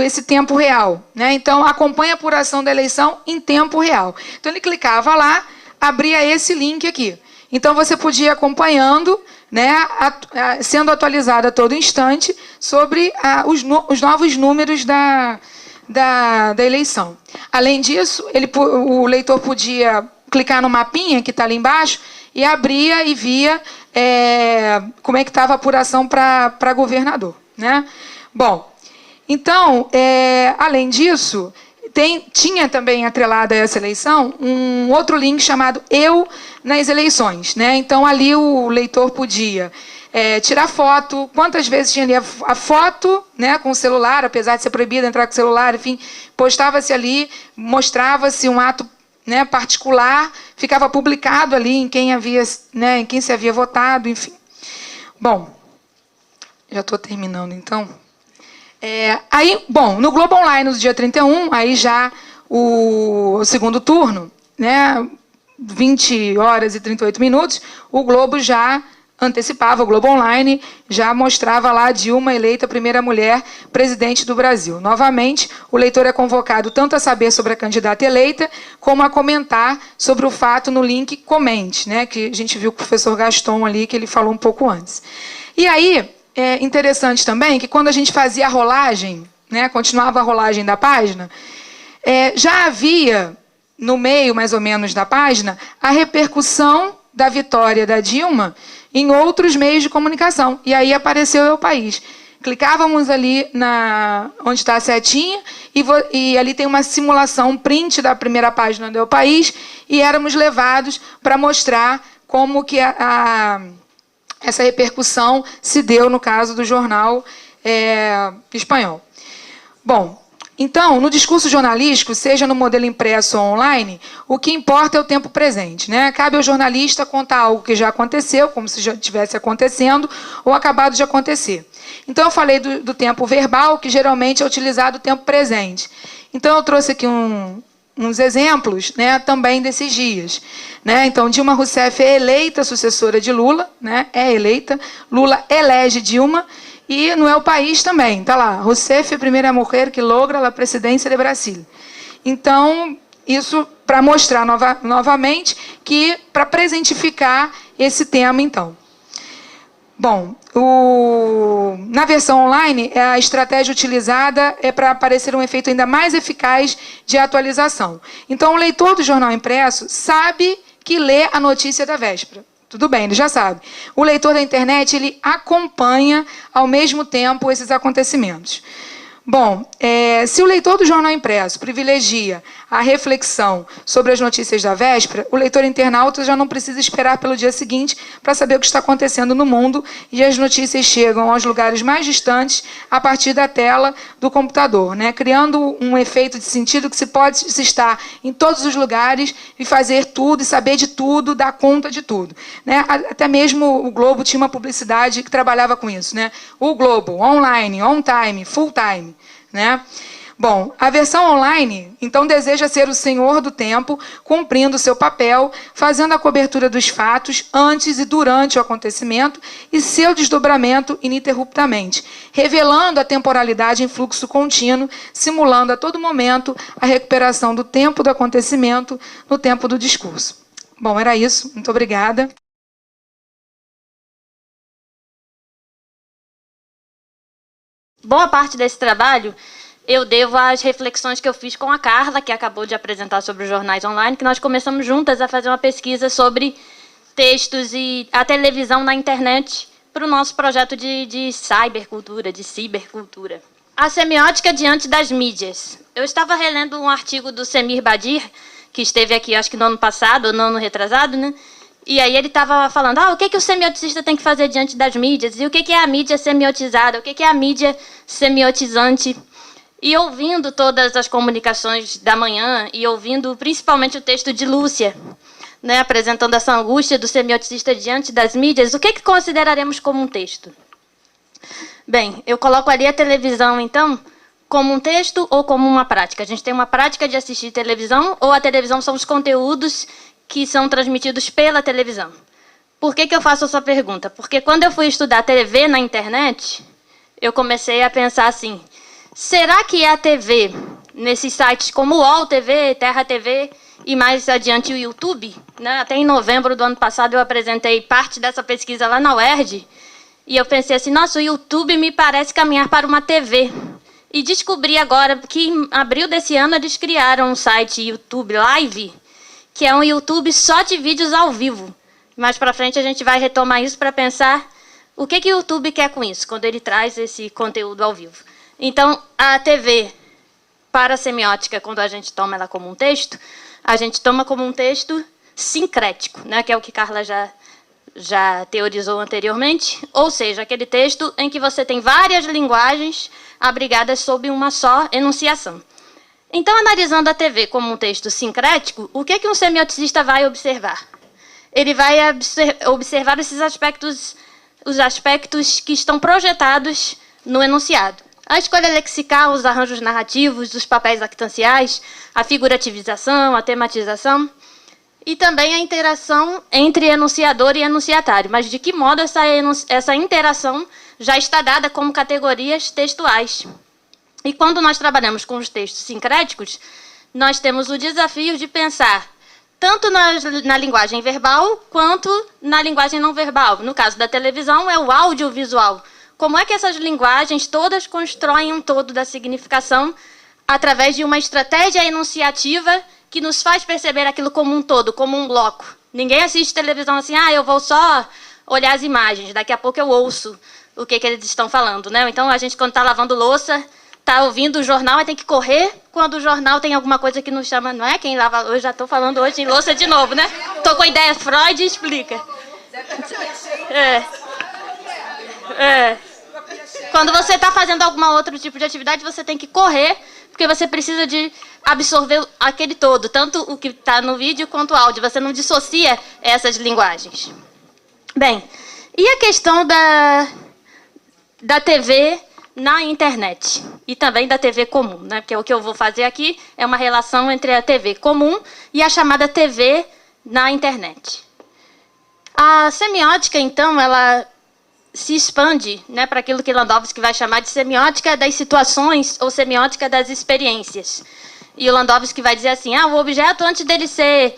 esse tempo real, né? Então, acompanha a apuração da eleição em tempo real. Então, ele clicava lá, abria esse link aqui. Então, você podia ir acompanhando, né, sendo atualizado a todo instante sobre os novos números da eleição. Além disso, o leitor podia clicar no mapinha que está ali embaixo e abria e via como é que estava a apuração para governador, né? Bom, então, além disso, tinha também atrelado a essa eleição um outro link chamado Eu nas Eleições, né? Então, ali o leitor podia tirar foto, quantas vezes tinha ali a foto, né, com o celular, apesar de ser proibido entrar com o celular, enfim, postava-se ali, mostrava-se um ato, né, particular, ficava publicado ali em quem se havia votado, enfim. Bom, já estou terminando, então. Aí, bom, no Globo Online, no dia 31, aí já o segundo turno, né, 20 horas e 38 minutos, o Globo já antecipava, o Globo Online já mostrava lá Dilma eleita a primeira mulher presidente do Brasil. Novamente, o leitor é convocado tanto a saber sobre a candidata eleita, como a comentar sobre o fato no link Comente, né, que a gente viu com o professor Gaston ali, que ele falou um pouco antes. E aí, é interessante também que quando a gente fazia a rolagem, né, continuava a rolagem da página, já havia, no meio mais ou menos da página, a repercussão da vitória da Dilma em outros meios de comunicação. E aí apareceu o País. Clicávamos ali onde está a setinha e ali tem uma simulação, um print da primeira página do El País, e éramos levados para mostrar como que essa repercussão se deu no caso do jornal espanhol. Bom, então, no discurso jornalístico, seja no modelo impresso ou online, o que importa é o tempo presente, né? Cabe ao jornalista contar algo que já aconteceu, como se já estivesse acontecendo, ou acabado de acontecer. Então, eu falei do tempo verbal, que geralmente é utilizado o tempo presente. Então, eu trouxe aqui uns exemplos, né, também desses dias, né? Então, Dilma Rousseff é eleita sucessora de Lula, né? É eleita. Lula elege Dilma. E no El País também, está lá, Rousseff é a primeira mulher que logra a presidência de Brasil. Então, isso para mostrar novamente que, para presentificar esse tema, então. Bom, na versão online, a estratégia utilizada é para aparecer um efeito ainda mais eficaz de atualização. Então, o leitor do jornal impresso sabe que lê a notícia da véspera. Tudo bem, ele já sabe. O leitor da internet, ele acompanha ao mesmo tempo esses acontecimentos. Bom, se o leitor do jornal impresso privilegia a reflexão sobre as notícias da véspera, o leitor internauta já não precisa esperar pelo dia seguinte para saber o que está acontecendo no mundo, e as notícias chegam aos lugares mais distantes a partir da tela do computador, né? Criando um efeito de sentido que se estar em todos os lugares e fazer tudo, e saber de tudo, dar conta de tudo, né? Até mesmo o Globo tinha uma publicidade que trabalhava com isso, né? O Globo, online, on time, full time, né? Bom, a versão online, então, deseja ser o senhor do tempo, cumprindo seu papel, fazendo a cobertura dos fatos antes e durante o acontecimento e seu desdobramento ininterruptamente, revelando a temporalidade em fluxo contínuo, simulando a todo momento a recuperação do tempo do acontecimento no tempo do discurso. Bom, era isso. Muito obrigada. Boa parte desse trabalho eu devo às reflexões que eu fiz com a Carla, que acabou de apresentar sobre os jornais online, que nós começamos juntas a fazer uma pesquisa sobre textos e a televisão na internet para o nosso projeto de cybercultura, de cibercultura. A semiótica diante das mídias. Eu estava relendo um artigo do Semir Badir, que esteve aqui, acho que no ano passado, ou no ano retrasado, né? E aí ele estava falando, o que o semioticista tem que fazer diante das mídias? E o que é a mídia semiotizada? O que é a mídia semiotizante? E ouvindo todas as comunicações da manhã, e ouvindo principalmente o texto de Lúcia, né, apresentando essa angústia do semioticista diante das mídias, o que consideraremos como um texto? Bem, eu coloco ali a televisão, então, como um texto ou como uma prática. A gente tem uma prática de assistir televisão, ou a televisão são os conteúdos que são transmitidos pela televisão. Por que eu faço essa pergunta? Porque quando eu fui estudar TV na internet, eu comecei a pensar assim, será que a TV, nesses sites como o UOL TV, Terra TV e mais adiante o YouTube, né? Até em novembro do ano passado eu apresentei parte dessa pesquisa lá na UERJ, e eu pensei assim, nossa, o YouTube me parece caminhar para uma TV. E descobri agora que em abril desse ano eles criaram um site YouTube Live, que é um YouTube só de vídeos ao vivo. Mais para frente a gente vai retomar isso para pensar o que o YouTube quer com isso, quando ele traz esse conteúdo ao vivo. Então, a TV, para a semiótica, quando a gente toma ela como um texto, a gente toma como um texto sincrético, né, que é o que Carla já teorizou anteriormente, ou seja, aquele texto em que você tem várias linguagens abrigadas sob uma só enunciação. Então, analisando a TV como um texto sincrético, o que um semioticista vai observar? Ele vai observar esses aspectos, os aspectos que estão projetados no enunciado. A escolha lexical, os arranjos narrativos, os papéis actanciais, a figurativização, a tematização, e também a interação entre enunciador e enunciatário. Mas de que modo essa interação já está dada como categorias textuais? E quando nós trabalhamos com os textos sincréticos, nós temos o desafio de pensar tanto na linguagem verbal quanto na linguagem não verbal. No caso da televisão, é o audiovisual. Como é que essas linguagens todas constroem um todo da significação através de uma estratégia enunciativa que nos faz perceber aquilo como um todo, como um bloco. Ninguém assiste televisão assim, eu vou só olhar as imagens, daqui a pouco eu ouço o que eles estão falando, né? Então, a gente, quando está lavando louça, está ouvindo o jornal e tem que correr quando o jornal tem alguma coisa que nos chama, não é? Quem lava, eu já estou falando hoje em louça de novo, né? Estou com a ideia, Freud explica. Quando você está fazendo algum outro tipo de atividade, você tem que correr, porque você precisa de absorver aquele todo, tanto o que está no vídeo quanto o áudio. Você não dissocia essas linguagens. Bem, e a questão da TV na internet e também da TV comum, né? Porque o que eu vou fazer aqui é uma relação entre a TV comum e a chamada TV na internet. A semiótica, então, ela se expande, né, para aquilo que Landowski vai chamar de semiótica das situações ou semiótica das experiências. E o Landowski vai dizer assim, o objeto, antes dele ser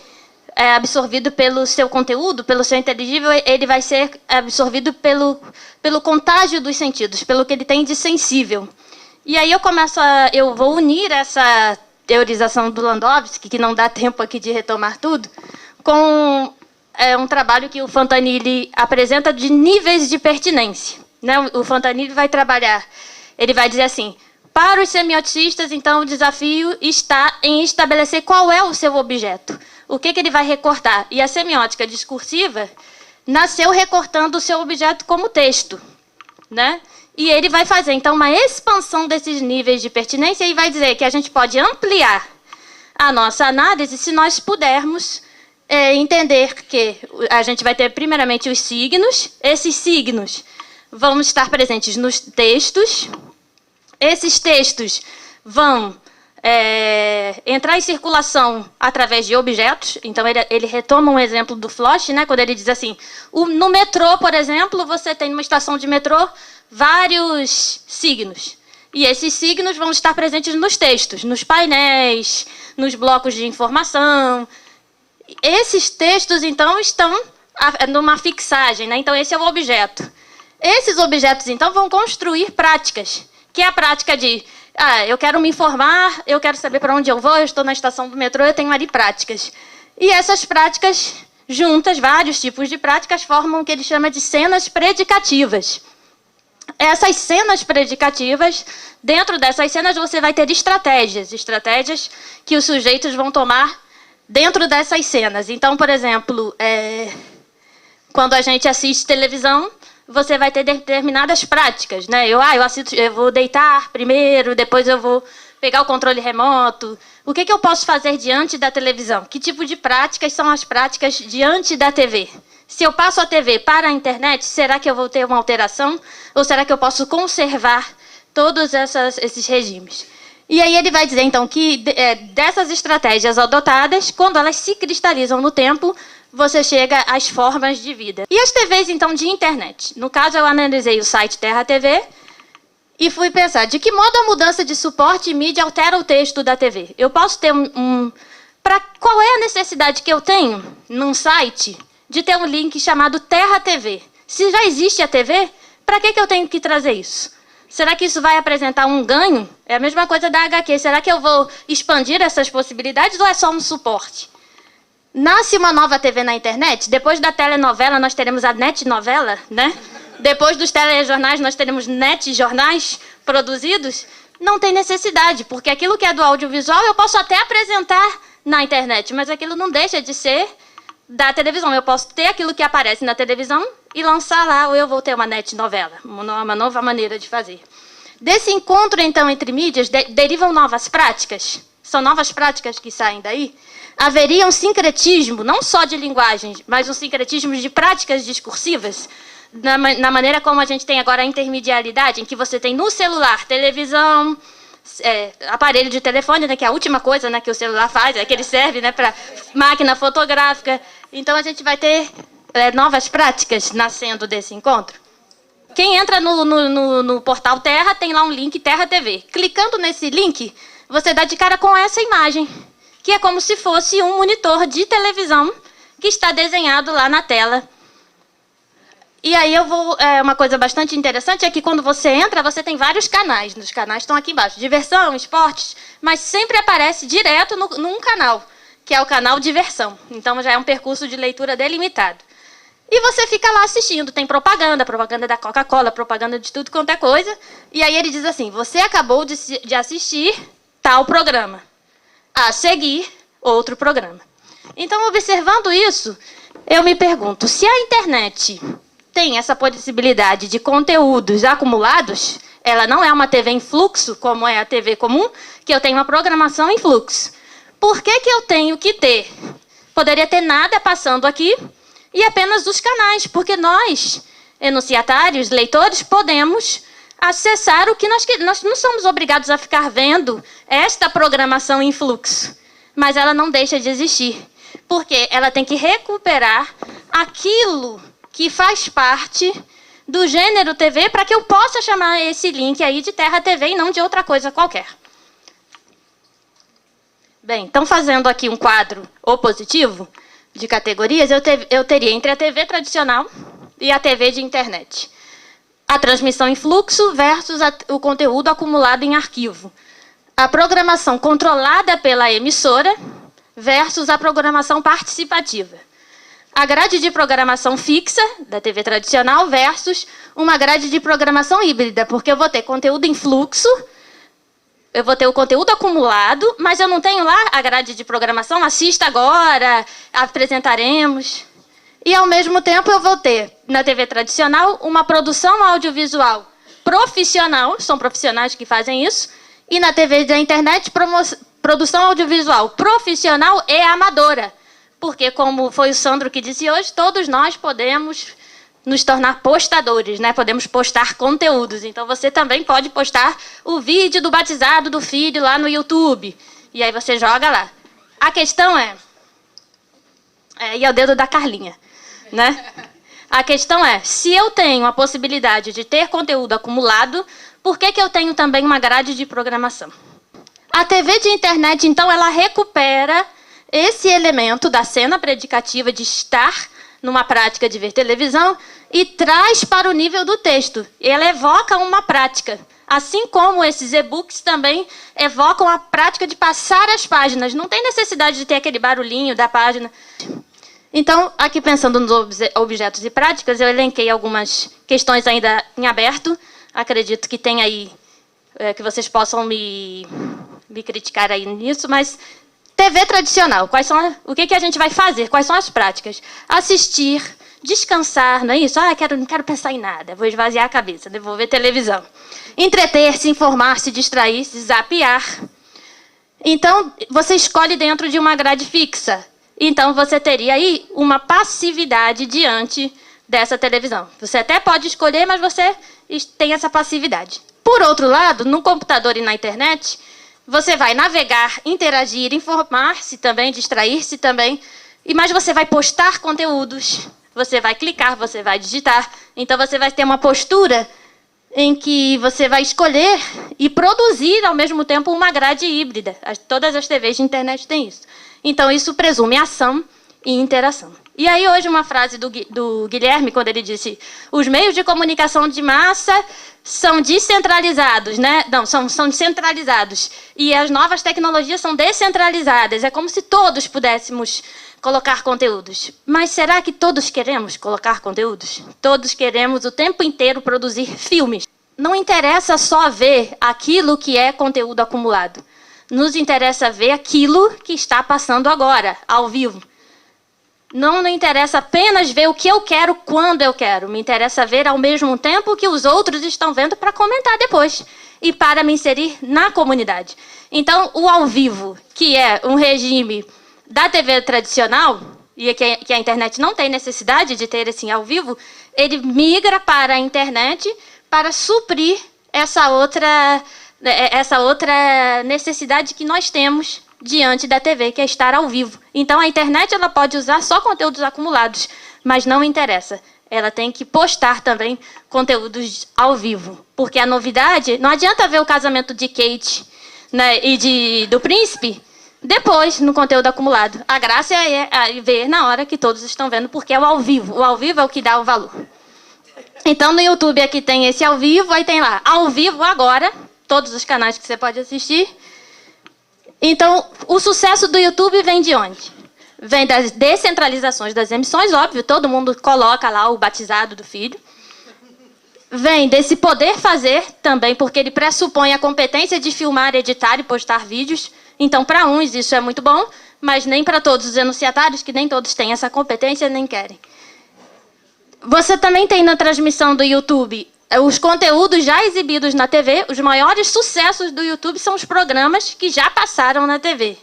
absorvido pelo seu conteúdo, pelo seu inteligível, ele vai ser absorvido pelo contágio dos sentidos, pelo que ele tem de sensível. E aí eu vou unir essa teorização do Landowski, que não dá tempo aqui de retomar tudo, com um trabalho que o Fontanilli apresenta de níveis de pertinência, né? O Fontanilli vai trabalhar, ele vai dizer assim, para os semioticistas, então, o desafio está em estabelecer qual é o seu objeto, o que ele vai recortar. E a semiótica discursiva nasceu recortando o seu objeto como texto, né? E ele vai fazer, então, uma expansão desses níveis de pertinência e vai dizer que a gente pode ampliar a nossa análise se nós pudermos entender que a gente vai ter, primeiramente, os signos. Esses signos vão estar presentes nos textos. Esses textos vão entrar em circulação através de objetos. Então, ele retoma um exemplo do Floch, né, quando ele diz assim, no metrô, por exemplo, você tem numa estação de metrô vários signos. E esses signos vão estar presentes nos textos, nos painéis, nos blocos de informação. Esses textos, então, estão numa fixagem, né? Então, esse é o objeto. Esses objetos, então, vão construir práticas, que é a prática de, eu quero me informar, eu quero saber para onde eu vou, eu estou na estação do metrô, eu tenho ali práticas. E essas práticas, juntas, vários tipos de práticas, formam o que ele chama de cenas predicativas. Essas cenas predicativas, dentro dessas cenas, você vai ter estratégias que os sujeitos vão tomar dentro dessas cenas. Então, por exemplo, quando a gente assiste televisão, você vai ter determinadas práticas, né? Eu vou deitar primeiro, depois eu vou pegar o controle remoto. O que eu posso fazer diante da televisão? Que tipo de práticas são as práticas diante da TV? Se eu passo a TV para a internet, será que eu vou ter uma alteração? Ou será que eu posso conservar todos esses regimes. E aí ele vai dizer, então, que dessas estratégias adotadas, quando elas se cristalizam no tempo, você chega às formas de vida. E as TVs, então, de internet? No caso, eu analisei o site Terra TV e fui pensar, de que modo a mudança de suporte e mídia altera o texto da TV? Eu posso ter qual é a necessidade que eu tenho, num site, de ter um link chamado Terra TV? Se já existe a TV, para que eu tenho que trazer isso? Será que isso vai apresentar um ganho? É a mesma coisa da HQ. Será que eu vou expandir essas possibilidades ou é só um suporte? Nasce uma nova TV na internet? Depois da telenovela, nós teremos a netnovela, né? Depois dos telejornais, nós teremos netjornais produzidos? Não tem necessidade, porque aquilo que é do audiovisual eu posso até apresentar na internet, mas aquilo não deixa de ser da televisão. Eu posso ter aquilo que aparece na televisão e lançar lá, ou eu vou ter uma netnovela, uma nova maneira de fazer. Desse encontro, então, entre mídias, derivam novas práticas? São novas práticas que saem daí? Haveria um sincretismo, não só de linguagens, mas um sincretismo de práticas discursivas, na maneira como a gente tem agora a intermedialidade, em que você tem no celular, televisão, aparelho de telefone, né, que é a última coisa, né, que o celular faz, que ele serve, né, para máquina fotográfica. Então, a gente vai ter novas práticas nascendo desse encontro. Quem entra no portal Terra, tem lá um link Terra TV. Clicando nesse link, você dá de cara com essa imagem, que é como se fosse um monitor de televisão que está desenhado lá na tela. E aí uma coisa bastante interessante é que quando você entra, você tem vários canais. Os canais estão aqui embaixo. Diversão, esportes, mas sempre aparece direto num canal, que é o canal Diversão. Então já é um percurso de leitura delimitado. E você fica lá assistindo. Tem propaganda da Coca-Cola, propaganda de tudo quanto é coisa. E aí ele diz assim, você acabou de assistir tal programa. A seguir, outro programa. Então, observando isso, eu me pergunto, se a internet tem essa possibilidade de conteúdos acumulados, ela não é uma TV em fluxo, como é a TV comum, que eu tenho uma programação em fluxo. Por que eu tenho que ter? Poderia ter nada passando aqui e apenas os canais, porque nós, enunciatários, leitores, podemos acessar o que nós não somos obrigados a ficar vendo esta programação em fluxo, mas ela não deixa de existir, porque ela tem que recuperar aquilo que faz parte do gênero TV para que eu possa chamar esse link aí de Terra TV e não de outra coisa qualquer. Bem, então fazendo aqui um quadro opositivo de categorias, eu teria entre a TV tradicional e a TV de internet. A transmissão em fluxo versus o conteúdo acumulado em arquivo. A programação controlada pela emissora versus a programação participativa. A grade de programação fixa da TV tradicional versus uma grade de programação híbrida, porque eu vou ter conteúdo em fluxo, eu vou ter o conteúdo acumulado, mas eu não tenho lá a grade de programação, assista agora, apresentaremos. E, ao mesmo tempo, eu vou ter, na TV tradicional, uma produção audiovisual profissional, são profissionais que fazem isso, e na TV da internet, produção audiovisual profissional e amadora. Porque, como foi o Sandro que disse hoje, todos nós podemos nos tornar postadores, né? Podemos postar conteúdos. Então, você também pode postar o vídeo do batizado do filho lá no YouTube. E aí você joga lá. A questão e é o dedo da Carlinha, né? A questão é, se eu tenho a possibilidade de ter conteúdo acumulado, por que eu tenho também uma grade de programação? A TV de internet, então, ela recupera esse elemento da cena predicativa de estar numa prática de ver televisão e traz para o nível do texto. Ela evoca uma prática. Assim como esses e-books também evocam a prática de passar as páginas. Não tem necessidade de ter aquele barulhinho da página. Então, aqui pensando nos objetos e práticas, eu elenquei algumas questões ainda em aberto. Acredito que tem aí, que vocês possam me criticar aí nisso, mas TV tradicional, o que a gente vai fazer? Quais são as práticas? Assistir, descansar, não é isso? Não quero pensar em nada, vou esvaziar a cabeça, vou ver televisão. Entreter, se informar, se distrair, se zapear. Então, você escolhe dentro de uma grade fixa. Então, você teria aí uma passividade diante dessa televisão. Você até pode escolher, mas você tem essa passividade. Por outro lado, no computador e na internet, você vai navegar, interagir, informar-se também, distrair-se também, mas você vai postar conteúdos, você vai clicar, você vai digitar. Então, você vai ter uma postura em que você vai escolher e produzir, ao mesmo tempo, uma grade híbrida. Todas as TVs de internet têm isso. Então, isso presume ação e interação. E aí, hoje, uma frase do Guilherme, quando ele disse: os meios de comunicação de massa são descentralizados, né? Não, são centralizados. E as novas tecnologias são descentralizadas. É como se todos pudéssemos colocar conteúdos. Mas será que todos queremos colocar conteúdos? Todos queremos o tempo inteiro produzir filmes. Não interessa só ver aquilo que é conteúdo acumulado. Nos interessa ver aquilo que está passando agora, ao vivo. Não interessa apenas ver o que eu quero quando eu quero. Me interessa ver ao mesmo tempo que os outros estão vendo para comentar depois. E para me inserir na comunidade. Então, o ao vivo, que é um regime da TV tradicional, e que a internet não tem necessidade de ter esse ao vivo, ele migra para a internet para suprir essa outra necessidade que nós temos diante da TV, que é estar ao vivo. Então, a internet ela pode usar só conteúdos acumulados, mas não interessa. Ela tem que postar também conteúdos ao vivo. Porque a novidade, não adianta ver o casamento de Kate, né, e do príncipe depois, no conteúdo acumulado. A graça é ver na hora que todos estão vendo, porque é o ao vivo. O ao vivo é o que dá o valor. Então, no YouTube aqui tem esse ao vivo, aí tem lá, ao vivo agora, todos os canais que você pode assistir. Então, o sucesso do YouTube vem de onde? Vem das descentralizações das emissões, óbvio, todo mundo coloca lá o batizado do filho. Vem desse poder fazer também, porque ele pressupõe a competência de filmar, editar e postar vídeos. Então, para uns isso é muito bom, mas nem para todos os enunciatários, que nem todos têm essa competência, nem querem. Você também tem na transmissão do YouTube os conteúdos já exibidos na TV. Os maiores sucessos do YouTube são os programas que já passaram na TV.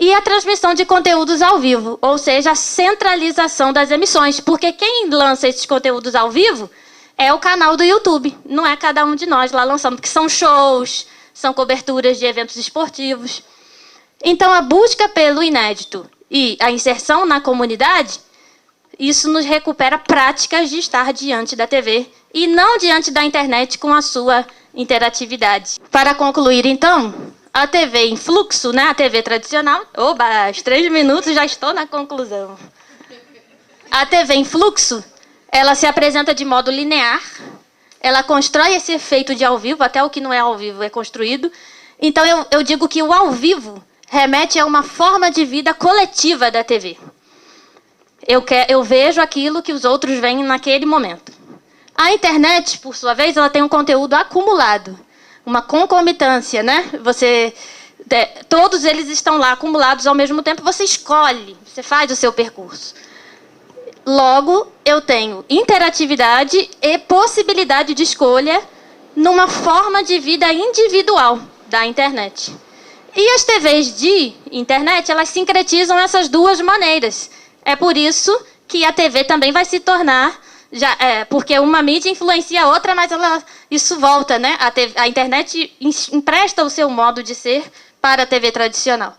E a transmissão de conteúdos ao vivo, ou seja, a centralização das emissões. Porque quem lança esses conteúdos ao vivo é o canal do YouTube, não é cada um de nós lá lançando, que são shows, são coberturas de eventos esportivos. Então, a busca pelo inédito e a inserção na comunidade, isso nos recupera práticas de estar diante da TV e não diante da internet com a sua interatividade. Para concluir, então, a TV em fluxo, né, a TV tradicional... Oba, aos 3 minutos já estou na conclusão. A TV em fluxo, ela se apresenta de modo linear, ela constrói esse efeito de ao vivo, até o que não é ao vivo é construído. Então, eu digo que o ao vivo remete a uma forma de vida coletiva da TV. Eu vejo aquilo que os outros veem naquele momento. A internet, por sua vez, ela tem um conteúdo acumulado, uma concomitância, né? Todos eles estão lá acumulados ao mesmo tempo, você escolhe, você faz o seu percurso. Logo, eu tenho interatividade e possibilidade de escolha numa forma de vida individual da internet. E as TVs de internet, elas sincretizam essas duas maneiras. É por isso que a TV também vai se tornar... porque uma mídia influencia a outra, mas isso volta, né? A internet empresta o seu modo de ser para a TV tradicional.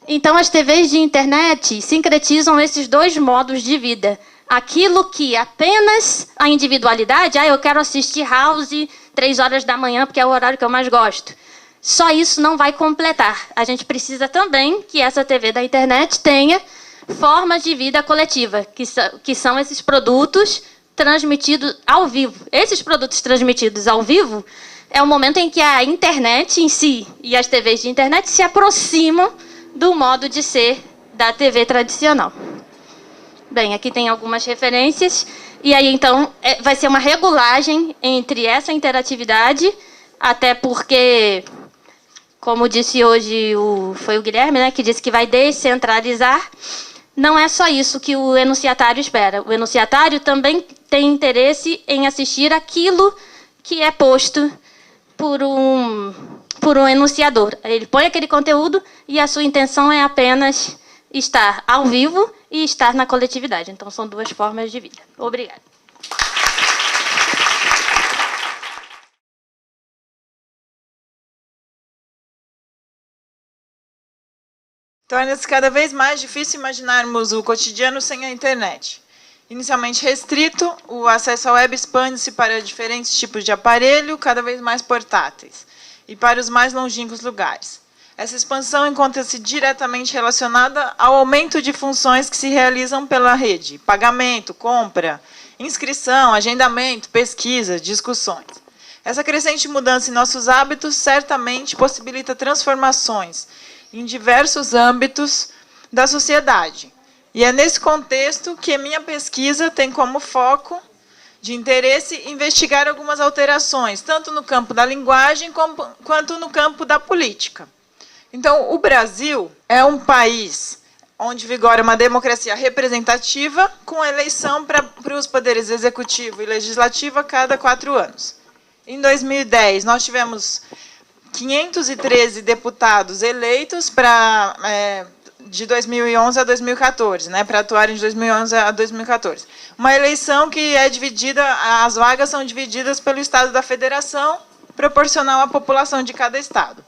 Então, as TVs de internet sincretizam esses dois modos de vida. Aquilo que apenas a individualidade, eu quero assistir House 3 horas da manhã, porque é o horário que eu mais gosto. Só isso não vai completar. A gente precisa também que essa TV da internet tenha formas de vida coletiva, que são esses produtos transmitidos ao vivo. Esses produtos transmitidos ao vivo é o momento em que a internet em si e as TVs de internet se aproximam do modo de ser da TV tradicional. Bem, aqui tem algumas referências. E aí, então, vai ser uma regulagem entre essa interatividade, até porque, como disse hoje, foi o Guilherme, né, que disse que vai descentralizar. Não é só isso que o enunciatário espera. O enunciatário também tem interesse em assistir aquilo que é posto por um enunciador. Ele põe aquele conteúdo e a sua intenção é apenas estar ao vivo e estar na coletividade. Então, são duas formas de vida. Obrigada. Torna-se cada vez mais difícil imaginarmos o cotidiano sem a internet. Inicialmente restrito, o acesso à web expande-se para diferentes tipos de aparelho, cada vez mais portáteis, e para os mais longínquos lugares. Essa expansão encontra-se diretamente relacionada ao aumento de funções que se realizam pela rede: pagamento, compra, inscrição, agendamento, pesquisa, discussões. Essa crescente mudança em nossos hábitos certamente possibilita transformações em diversos âmbitos da sociedade. E é nesse contexto que minha pesquisa tem como foco de interesse investigar algumas alterações, tanto no campo da linguagem quanto no campo da política. Então, o Brasil é um país onde vigora uma democracia representativa, com eleição para os poderes executivo e legislativo a cada 4 anos. Em 2010, nós tivemos 513 deputados eleitos de 2011 a 2014, para atuarem de 2011 a 2014. Uma eleição que é dividida, as vagas são divididas pelo Estado da Federação, proporcional à população de cada Estado.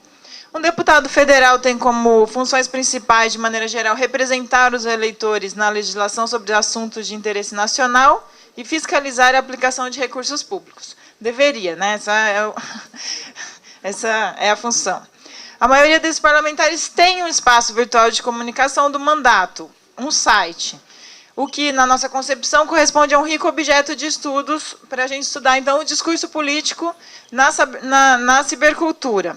Um deputado federal tem como funções principais, de maneira geral, representar os eleitores na legislação sobre assuntos de interesse nacional e fiscalizar a aplicação de recursos públicos. Deveria, né? Essa é a função. A maioria desses parlamentares tem um espaço virtual de comunicação do mandato, um site, o que, na nossa concepção, corresponde a um rico objeto de estudos para a gente estudar, então, o discurso político na cibercultura.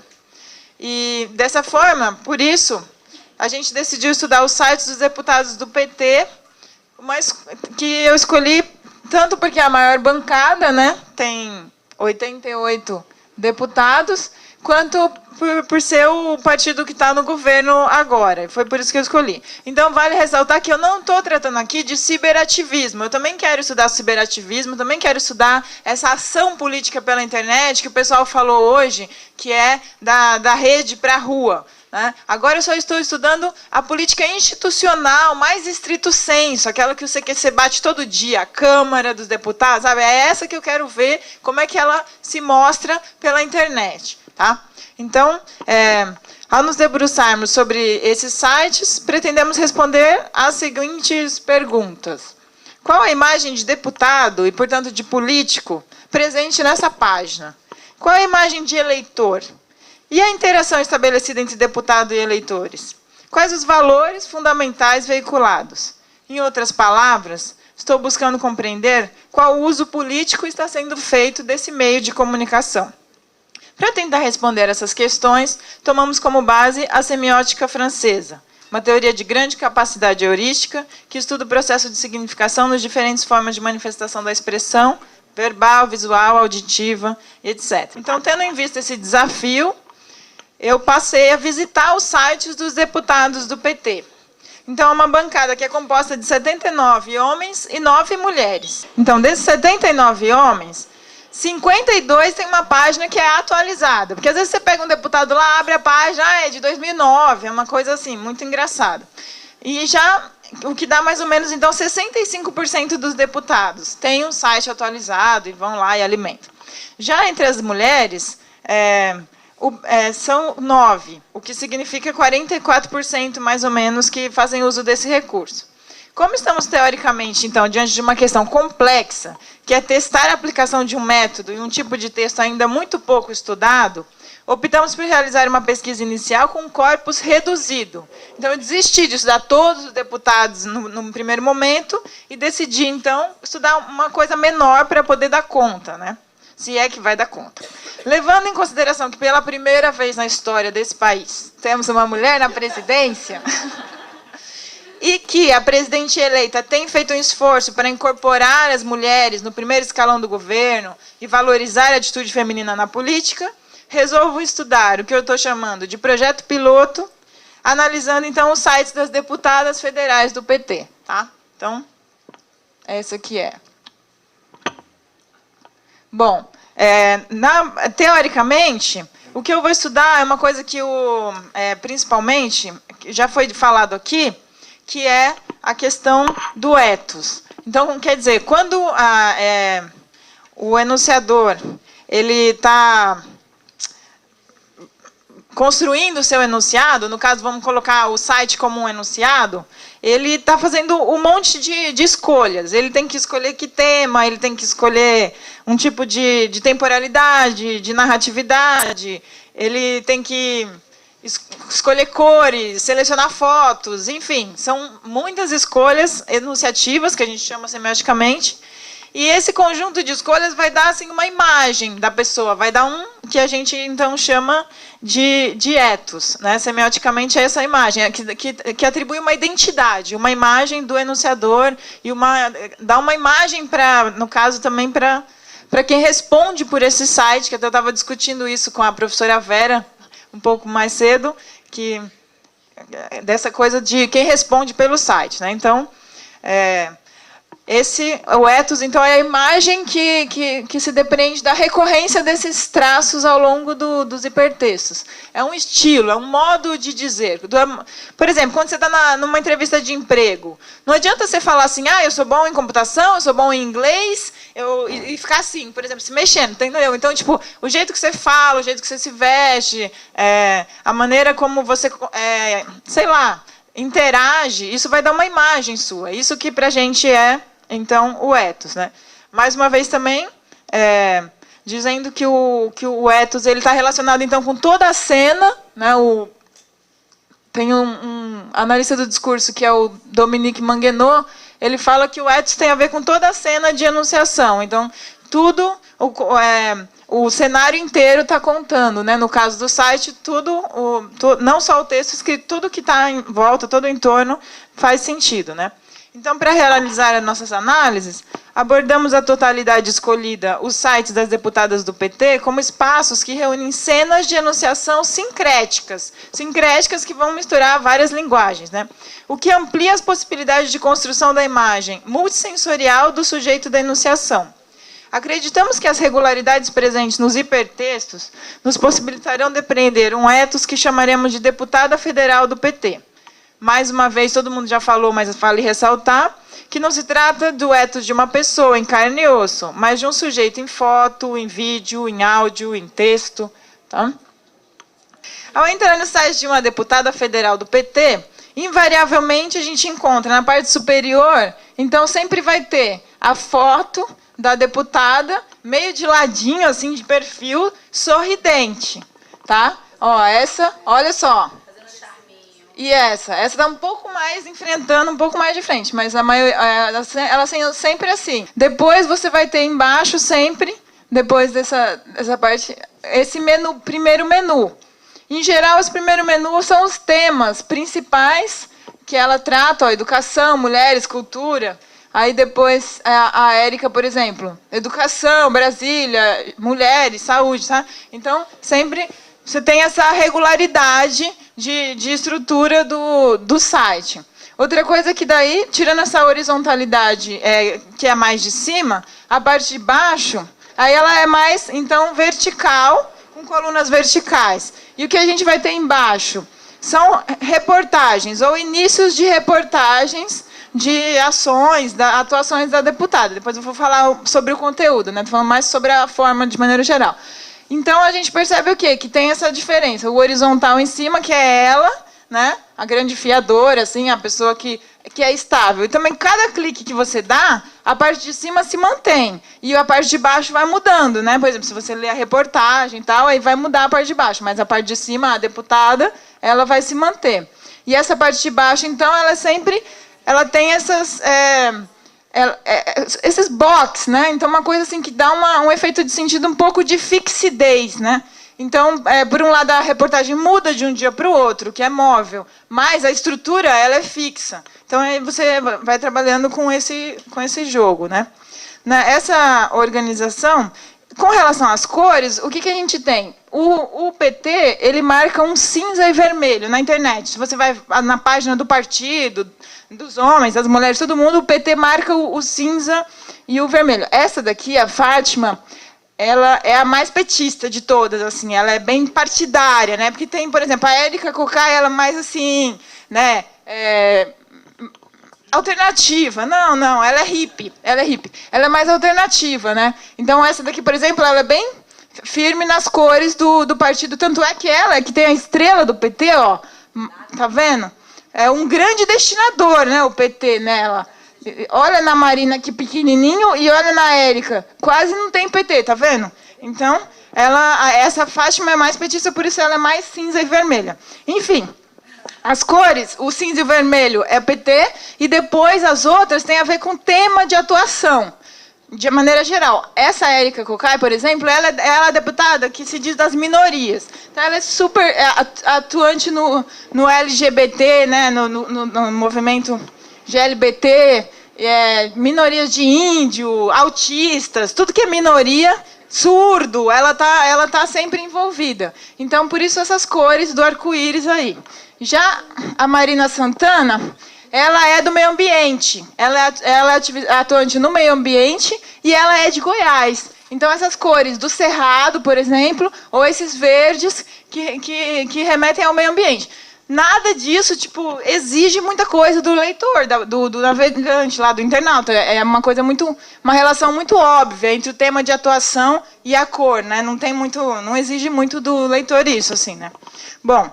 E, dessa forma, por isso, a gente decidiu estudar os sites dos deputados do PT, mas que eu escolhi tanto porque é a maior bancada, tem 88 deputados, quanto por ser o partido que está no governo agora. Foi por isso que eu escolhi. Então, vale ressaltar que eu não estou tratando aqui de ciberativismo. Eu também quero estudar ciberativismo, também quero estudar essa ação política pela internet, que o pessoal falou hoje, que é da rede para a rua. Agora eu só estou estudando a política institucional, mais estrito senso, aquela que o CQC bate todo dia, a Câmara dos Deputados, sabe? É essa que eu quero ver, como é que ela se mostra pela internet. Tá? Então, ao nos debruçarmos sobre esses sites, pretendemos responder às seguintes perguntas. Qual a imagem de deputado e, portanto, de político presente nessa página? Qual a imagem de eleitor? E a interação estabelecida entre deputado e eleitores? Quais os valores fundamentais veiculados? Em outras palavras, estou buscando compreender qual uso político está sendo feito desse meio de comunicação. Para tentar responder essas questões, tomamos como base a semiótica francesa, uma teoria de grande capacidade heurística que estuda o processo de significação nas diferentes formas de manifestação da expressão, verbal, visual, auditiva, etc. Então, tendo em vista esse desafio, eu passei a visitar os sites dos deputados do PT. Então, é uma bancada que é composta de 79 homens e 9 mulheres. Então, desses 79 homens, 52 tem uma página que é atualizada. Porque, às vezes, você pega um deputado lá, abre a página, é de 2009, é uma coisa assim, muito engraçada. E já, o que dá mais ou menos, então, 65% dos deputados têm um site atualizado e vão lá e alimentam. Já entre as mulheres, são 9, o que significa 44% mais ou menos que fazem uso desse recurso. Como estamos teoricamente, então, diante de uma questão complexa, que é testar a aplicação de um método em um tipo de texto ainda muito pouco estudado, optamos por realizar uma pesquisa inicial com um corpus reduzido. Então, eu desisti de estudar todos os deputados no primeiro momento e decidi, então, estudar uma coisa menor para poder dar conta, se é que vai dar conta. Levando em consideração que, pela primeira vez na história desse país, temos uma mulher na presidência, e que a presidente eleita tem feito um esforço para incorporar as mulheres no primeiro escalão do governo e valorizar a atitude feminina na política, resolvo estudar o que eu estou chamando de projeto piloto, analisando, então, os sites das deputadas federais do PT. Tá? Então, essa aqui é. Bom, teoricamente, o que eu vou estudar é uma coisa que, principalmente, já foi falado aqui, que é a questão do ethos. Então, quer dizer, quando o enunciador ele está construindo o seu enunciado, no caso, vamos colocar o site como um enunciado, ele está fazendo um monte de escolhas. Ele tem que escolher que tema, ele tem que escolher um tipo de temporalidade, de narratividade, ele tem que escolher cores, selecionar fotos, enfim, são muitas escolhas enunciativas, que a gente chama semioticamente, e esse conjunto de escolhas vai dar assim, uma imagem da pessoa, vai dar um que a gente então chama de ethos, né? Semioticamente é essa imagem, que atribui uma identidade, uma imagem do enunciador, e dá uma imagem, no caso também, para quem responde por esse site, que eu estava discutindo isso com a professora Vera, um pouco mais cedo, dessa coisa de quem responde pelo site, né? Então, o ethos, então, é a imagem que se depreende da recorrência desses traços ao longo dos hipertextos. É um estilo, é um modo de dizer. Por exemplo, quando você está numa entrevista de emprego, não adianta você falar assim, eu sou bom em computação, eu sou bom em inglês, e ficar assim, por exemplo, se mexendo, entendeu? Então, tipo, o jeito que você fala, o jeito que você se veste, a maneira como você, sei lá, interage, isso vai dar uma imagem sua. Isso que para a gente então, o ethos, né? Mais uma vez também, dizendo que o ethos está relacionado então com toda a cena, né? Tem um analista do discurso que é o Dominique Manguenot, ele fala que o ethos tem a ver com toda a cena de enunciação. Então, tudo, o cenário inteiro está contando, né? No caso do site, não só o texto escrito, tudo que está em volta, todo o entorno faz sentido, né? Então, para realizar as nossas análises, abordamos a totalidade escolhida, os sites das deputadas do PT, como espaços que reúnem cenas de enunciação sincréticas que vão misturar várias linguagens, né? O que amplia as possibilidades de construção da imagem multissensorial do sujeito da enunciação. Acreditamos que as regularidades presentes nos hipertextos nos possibilitarão depreender um ethos que chamaremos de deputada federal do PT. Mais uma vez, todo mundo já falou, mas vale ressaltar, que não se trata do ethos de uma pessoa em carne e osso, mas de um sujeito em foto, em vídeo, em áudio, em texto. Tá? Ao entrar no site de uma deputada federal do PT, invariavelmente a gente encontra na parte superior, então sempre vai ter a foto da deputada, meio de ladinho, assim, de perfil, sorridente. Tá? Olha só. E essa está um pouco mais enfrentando, um pouco mais de frente, mas a maioria, ela sempre assim. Depois você vai ter embaixo sempre, depois dessa parte, esse menu, primeiro menu. Em geral, esse primeiro menu são os temas principais que ela trata, educação, mulheres, cultura. Aí depois a Érica, por exemplo, educação, Brasília, mulheres, saúde, tá? Então, sempre você tem essa regularidade de estrutura do site. Outra coisa que daí, tirando essa horizontalidade que é mais de cima, a parte de baixo, aí ela é mais, então, vertical, com colunas verticais. E o que a gente vai ter embaixo são reportagens, ou inícios de reportagens de ações, atuações da deputada. Depois eu vou falar sobre o conteúdo, né? Estou falando mais sobre a forma de maneira geral. Então, a gente percebe o quê? Que tem essa diferença. O horizontal em cima, que é ela, né? A grande fiadora, assim, a pessoa que é estável. E também, cada clique que você dá, a parte de cima se mantém. E a parte de baixo vai mudando, né? Por exemplo, se você ler a reportagem e tal, aí vai mudar a parte de baixo. Mas a parte de cima, a deputada, ela vai se manter. E essa parte de baixo, então, ela tem esses box, né? Então, uma coisa assim que dá um efeito de sentido um pouco de fixidez, né? Então, por um lado, a reportagem muda de um dia para o outro, que é móvel, mas a estrutura ela é fixa. Então, aí você vai trabalhando com esse jogo, né? Essa organização, com relação às cores, o que a gente tem? O PT, ele marca um cinza e vermelho na internet. Se você vai na página do partido, dos homens, das mulheres, todo mundo, o PT marca o cinza e o vermelho. Essa daqui, a Fátima, ela é a mais petista de todas, assim, ela é bem partidária, né? Porque tem, por exemplo, a Érica Cocai, ela é mais assim, né? alternativa. Não, ela é hippie. Ela é hippie. Ela é mais alternativa, né? Então, essa daqui, por exemplo, ela é bem firme nas cores do partido. Tanto é que ela, que tem a estrela do PT, ó, tá vendo? É um grande destinador, né, o PT nela. Olha na Marina, que pequenininho, e olha na Érica. Quase não tem PT, tá vendo? Então, essa Fátima é mais petista, por isso ela é mais cinza e vermelha. Enfim, as cores, o cinza e o vermelho é PT, e depois as outras têm a ver com tema de atuação. De maneira geral, essa Érica Cocai, por exemplo, ela é a deputada que se diz das minorias. Então, ela é super atuante no LGBT, né, no movimento GLBT, minorias de índio, autistas, tudo que é minoria, surdo, ela tá sempre envolvida. Então, por isso, essas cores do arco-íris aí. Já a Marina Santana, ela é do meio ambiente. Ela é atuante no meio ambiente e ela é de Goiás. Então, essas cores do Cerrado, por exemplo, ou esses verdes que remetem ao meio ambiente. Nada disso, tipo, exige muita coisa do leitor, do navegante lá, do internauta. É uma relação muito óbvia entre o tema de atuação e a cor, né? Não exige muito do leitor isso, assim, né? Bom,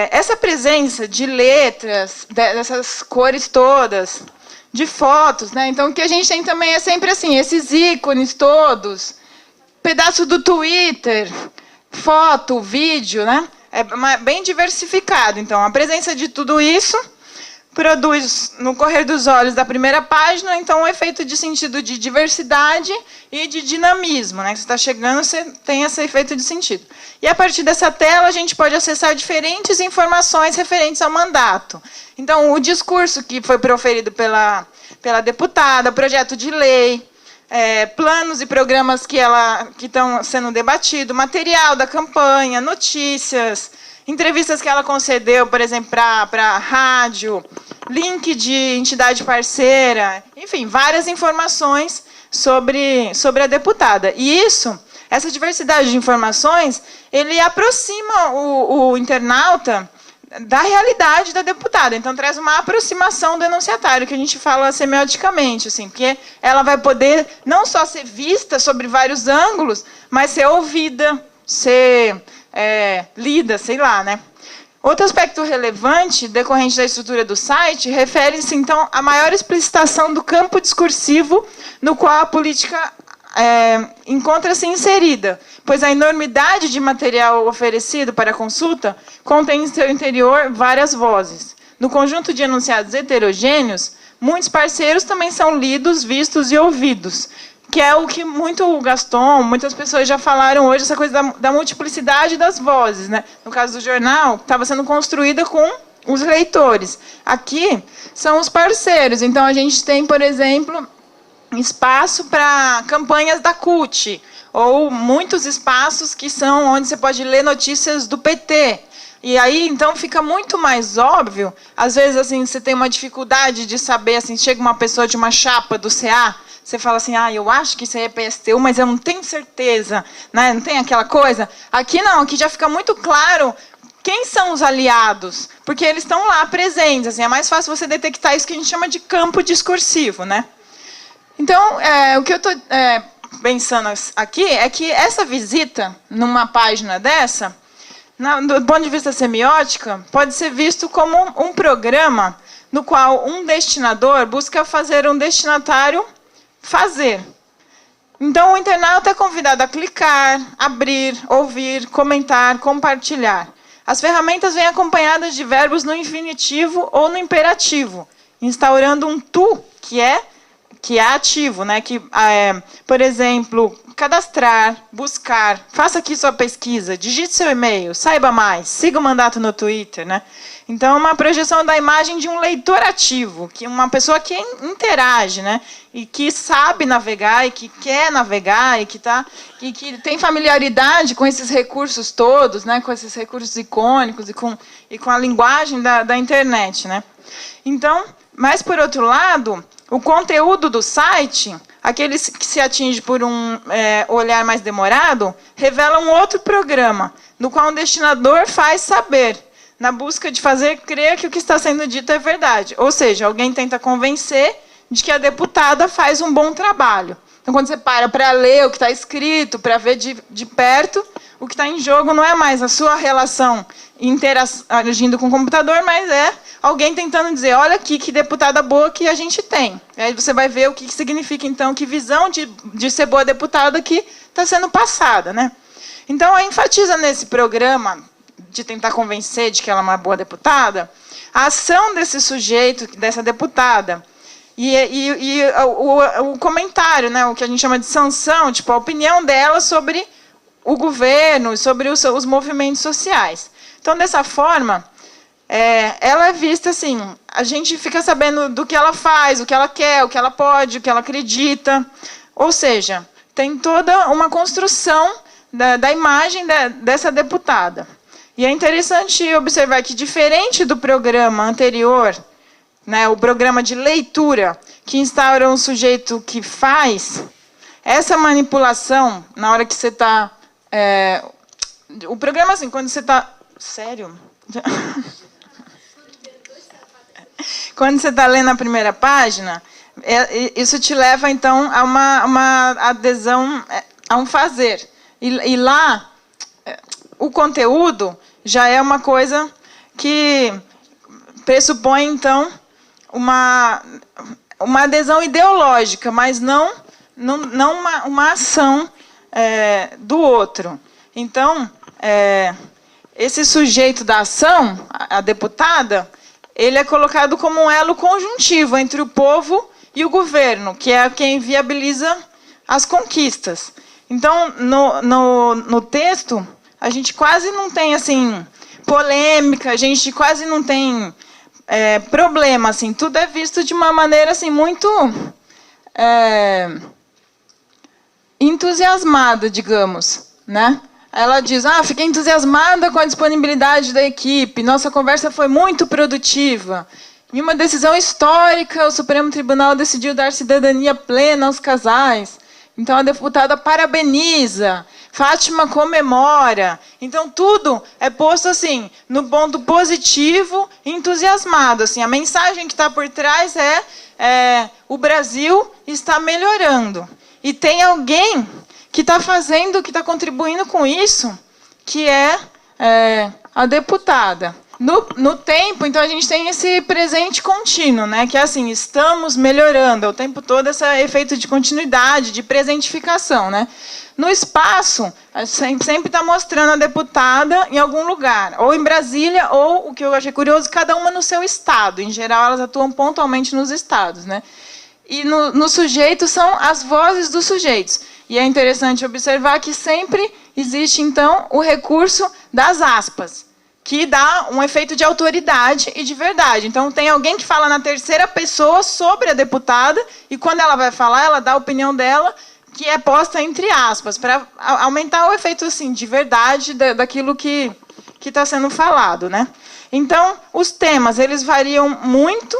essa presença de letras, dessas cores todas, de fotos, né? Então, o que a gente tem também é sempre assim, esses ícones todos, pedaço do Twitter, foto, vídeo, né? É bem diversificado. Então, a presença de tudo isso produz, no correr dos olhos da primeira página, então, um efeito de sentido de diversidade e de dinamismo, né? Você está chegando, você tem esse efeito de sentido. E, a partir dessa tela, a gente pode acessar diferentes informações referentes ao mandato. Então, o discurso que foi proferido pela deputada, projeto de lei, planos e programas que estão sendo debatidos, material da campanha, notícias, entrevistas que ela concedeu, por exemplo, para rádio, link de entidade parceira, enfim, várias informações sobre a deputada. E essa diversidade de informações, ele aproxima o internauta da realidade da deputada. Então, traz uma aproximação do enunciatário, que a gente fala semioticamente, assim, porque ela vai poder não só ser vista sobre vários ângulos, mas ser ouvida, ser lida, sei lá, né? Outro aspecto relevante, decorrente da estrutura do site, refere-se, então, à maior explicitação do campo discursivo no qual a política encontra-se inserida, pois a enormidade de material oferecido para a consulta contém em seu interior várias vozes. No conjunto de enunciados heterogêneos, muitos parceiros também são lidos, vistos e ouvidos, que é o que o Gaston, muitas pessoas já falaram hoje, essa coisa da multiplicidade das vozes, né? No caso do jornal, estava sendo construída com os leitores. Aqui são os parceiros. Então, a gente tem, por exemplo, espaço para campanhas da CUT, ou muitos espaços que são onde você pode ler notícias do PT. E aí, então, fica muito mais óbvio. Às vezes, assim, você tem uma dificuldade de saber, assim, chega uma pessoa de uma chapa do CA, você fala assim, eu acho que isso aí é PSTU, mas eu não tenho certeza, né? Não tem aquela coisa. Aqui não, aqui já fica muito claro quem são os aliados, porque eles estão lá presentes. Assim, é mais fácil você detectar isso que a gente chama de campo discursivo, né? Então, o que eu estou pensando aqui é que essa visita, numa página dessa, do ponto de vista semiótica, pode ser visto como um programa no qual um destinador busca fazer um destinatário fazer. Então, o internauta é convidado a clicar, abrir, ouvir, comentar, compartilhar. As ferramentas vêm acompanhadas de verbos no infinitivo ou no imperativo, instaurando um tu, que é ativo, né? Por exemplo, cadastrar, buscar, faça aqui sua pesquisa, digite seu e-mail, saiba mais, siga o mandato no Twitter, né? Então, é uma projeção da imagem de um leitor ativo, uma pessoa que interage, né? E que sabe navegar, e que quer navegar, e que tem familiaridade com esses recursos todos, né? Com esses recursos icônicos e com a linguagem da internet, né? Então, mas, por outro lado, o conteúdo do site, aqueles que se atinge por um olhar mais demorado, revela um outro programa, no qual um destinador faz saber. na busca de fazer crer que o que está sendo dito é verdade. Ou seja, alguém tenta convencer de que a deputada faz um bom trabalho. Então, quando você para ler o que está escrito, para ver de perto, o que está em jogo não é mais a sua relação interagindo com o computador, mas é alguém tentando dizer, olha aqui que deputada boa que a gente tem. E aí você vai ver o que significa, então, que visão de ser boa deputada que está sendo passada, né? Então, ela enfatiza nesse programa de tentar convencer de que ela é uma boa deputada, a ação desse sujeito, dessa deputada, e o comentário, né, o que a gente chama de sanção, tipo, a opinião dela sobre o governo, sobre os movimentos sociais. Então, dessa forma, ela é vista assim, a gente fica sabendo do que ela faz, o que ela quer, o que ela pode, o que ela acredita. Ou seja, tem toda uma construção da imagem dessa deputada. E é interessante observar que, diferente do programa anterior, né, o programa de leitura, que instaura um sujeito que faz, essa manipulação, na hora que você está... o programa, assim, quando você está... Sério? Quando você está lendo a primeira página, isso te leva, então, a uma adesão, a um fazer. E lá, o conteúdo já é uma coisa que pressupõe, então, uma adesão ideológica, mas não uma ação do outro. Então, esse sujeito da ação, a deputada, ele é colocado como um elo conjuntivo entre o povo e o governo, que é quem viabiliza as conquistas. Então, no texto, a gente quase não tem assim polêmica, a gente quase não tem problema, assim, tudo é visto de uma maneira assim muito entusiasmada, digamos, né? Ela diz, fiquei entusiasmada com a disponibilidade da equipe, nossa conversa foi muito produtiva. Em uma decisão histórica, o Supremo Tribunal decidiu dar cidadania plena aos casais. Então, a deputada parabeniza, Fátima comemora. Então, tudo é posto assim, no ponto positivo, entusiasmado. Assim, a mensagem que está por trás o Brasil está melhorando. E tem alguém que está fazendo, que está contribuindo com isso, que é a deputada. No tempo, então, a gente tem esse presente contínuo, né? Que é assim, estamos melhorando, o tempo todo esse efeito de continuidade, de presentificação, né? No espaço, sempre está mostrando a deputada em algum lugar, ou em Brasília, ou, o que eu achei curioso, cada uma no seu estado. Em geral, elas atuam pontualmente nos estados, né? E no sujeito são as vozes dos sujeitos. E é interessante observar que sempre existe, então, o recurso das aspas, que dá um efeito de autoridade e de verdade. Então, tem alguém que fala na terceira pessoa sobre a deputada, e quando ela vai falar, ela dá a opinião dela, que é posta entre aspas, para aumentar o efeito assim, de verdade daquilo que está sendo falado, né? Então, os temas eles variam muito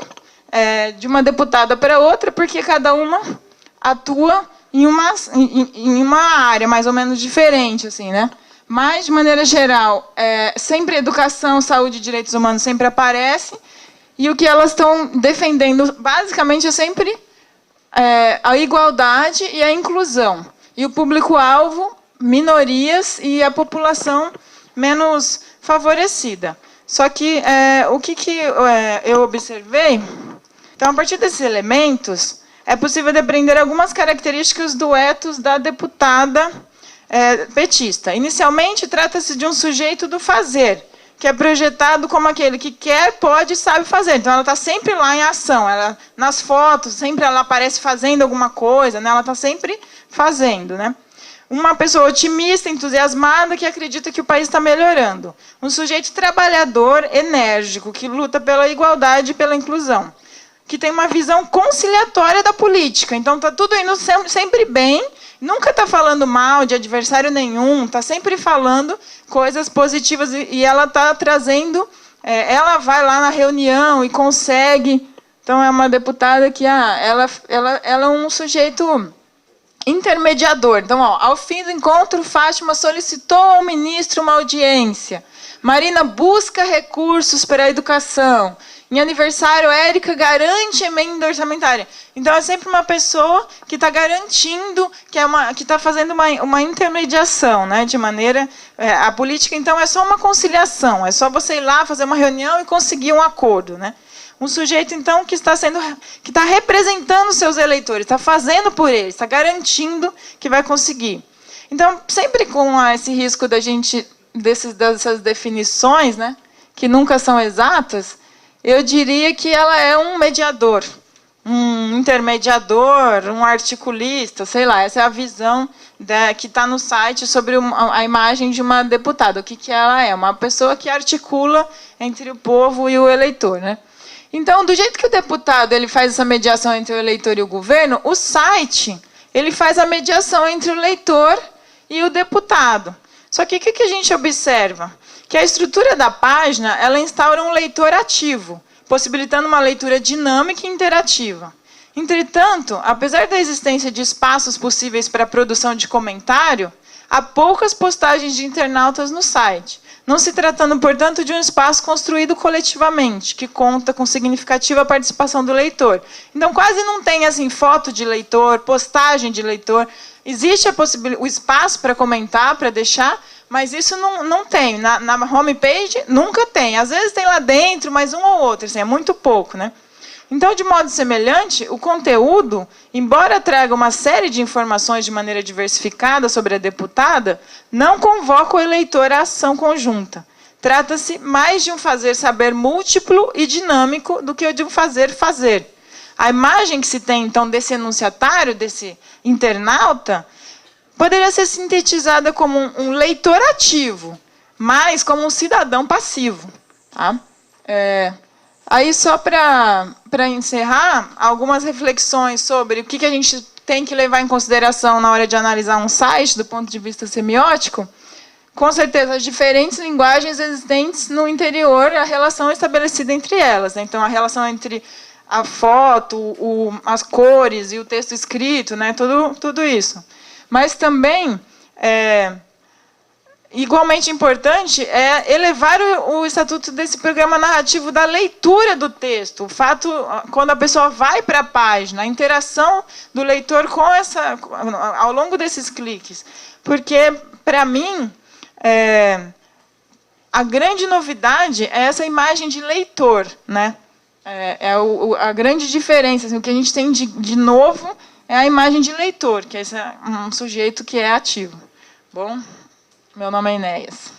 de uma deputada para outra, porque cada uma atua em uma área mais ou menos diferente, assim, né? Mas, de maneira geral, sempre educação, saúde e direitos humanos sempre aparece, e o que elas estão defendendo, basicamente, é sempre a igualdade e a inclusão. E o público-alvo, minorias e a população menos favorecida. Só que o que eu observei, então, a partir desses elementos, é possível depreender algumas características do ethos da deputada petista. Inicialmente, trata-se de um sujeito do fazer, que é projetado como aquele que quer, pode e sabe fazer. Então, ela está sempre lá em ação. Nas fotos, sempre ela aparece fazendo alguma coisa, né? Ela está sempre fazendo, né? Uma pessoa otimista, entusiasmada, que acredita que o país está melhorando. Um sujeito trabalhador, enérgico, que luta pela igualdade e pela inclusão, que tem uma visão conciliatória da política. Então, está tudo indo sempre bem, nunca está falando mal de adversário nenhum, está sempre falando coisas positivas, e ela está trazendo, ela vai lá na reunião e consegue. Então, é uma deputada que ela é um sujeito Intermediador. Então, ao fim do encontro, Fátima solicitou ao ministro uma audiência. Marina busca recursos para a educação. Em aniversário, Érica garante emenda orçamentária. Então, é sempre uma pessoa que está garantindo, que está fazendo uma intermediação, né? De maneira... a política, então, é só uma conciliação. É só você ir lá, fazer uma reunião e conseguir um acordo, né? Um sujeito, então, que está representando seus eleitores, está fazendo por eles, está garantindo que vai conseguir. Então, sempre com esse risco dessas definições, né? Que nunca são exatas, eu diria que ela é um mediador, um intermediador, um articulista, sei lá, essa é a visão que está no site sobre a imagem de uma deputada. O que ela é? Uma pessoa que articula entre o povo e o eleitor, né? Então, do jeito que o deputado ele faz essa mediação entre o eleitor e o governo, o site ele faz a mediação entre o eleitor e o deputado. Só que o que a gente observa? Que a estrutura da página ela instaura um leitor ativo, possibilitando uma leitura dinâmica e interativa. Entretanto, apesar da existência de espaços possíveis para a produção de comentário, há poucas postagens de internautas no site, não se tratando, portanto, de um espaço construído coletivamente, que conta com significativa participação do leitor. Então, quase não tem assim, foto de leitor, postagem de leitor. Existe o espaço para comentar, para deixar, mas isso não tem. Na homepage, nunca tem. Às vezes tem lá dentro, mas um ou outro, assim, é muito pouco, né? Então, de modo semelhante, o conteúdo, embora traga uma série de informações de maneira diversificada sobre a deputada, não convoca o eleitor à ação conjunta. Trata-se mais de um fazer-saber múltiplo e dinâmico do que de um fazer-fazer. A imagem que se tem, então, desse enunciatário, desse internauta, poderia ser sintetizada como um leitor ativo, mas como um cidadão passivo. Tá? Aí, só para encerrar, algumas reflexões sobre o que a gente tem que levar em consideração na hora de analisar um site, do ponto de vista semiótico. Com certeza, as diferentes linguagens existentes no interior, a relação estabelecida entre elas. Né? Então, a relação entre a foto, as cores e o texto escrito, né? Tudo isso. Mas também... igualmente importante é elevar o estatuto desse programa narrativo da leitura do texto. O fato, quando a pessoa vai para a página, a interação do leitor com ao longo desses cliques. Porque, para mim, a grande novidade é essa imagem de leitor. Né? A grande diferença. Assim, o que a gente tem de novo é a imagem de leitor, que é um sujeito que é ativo. Bom... Meu nome é Enéas.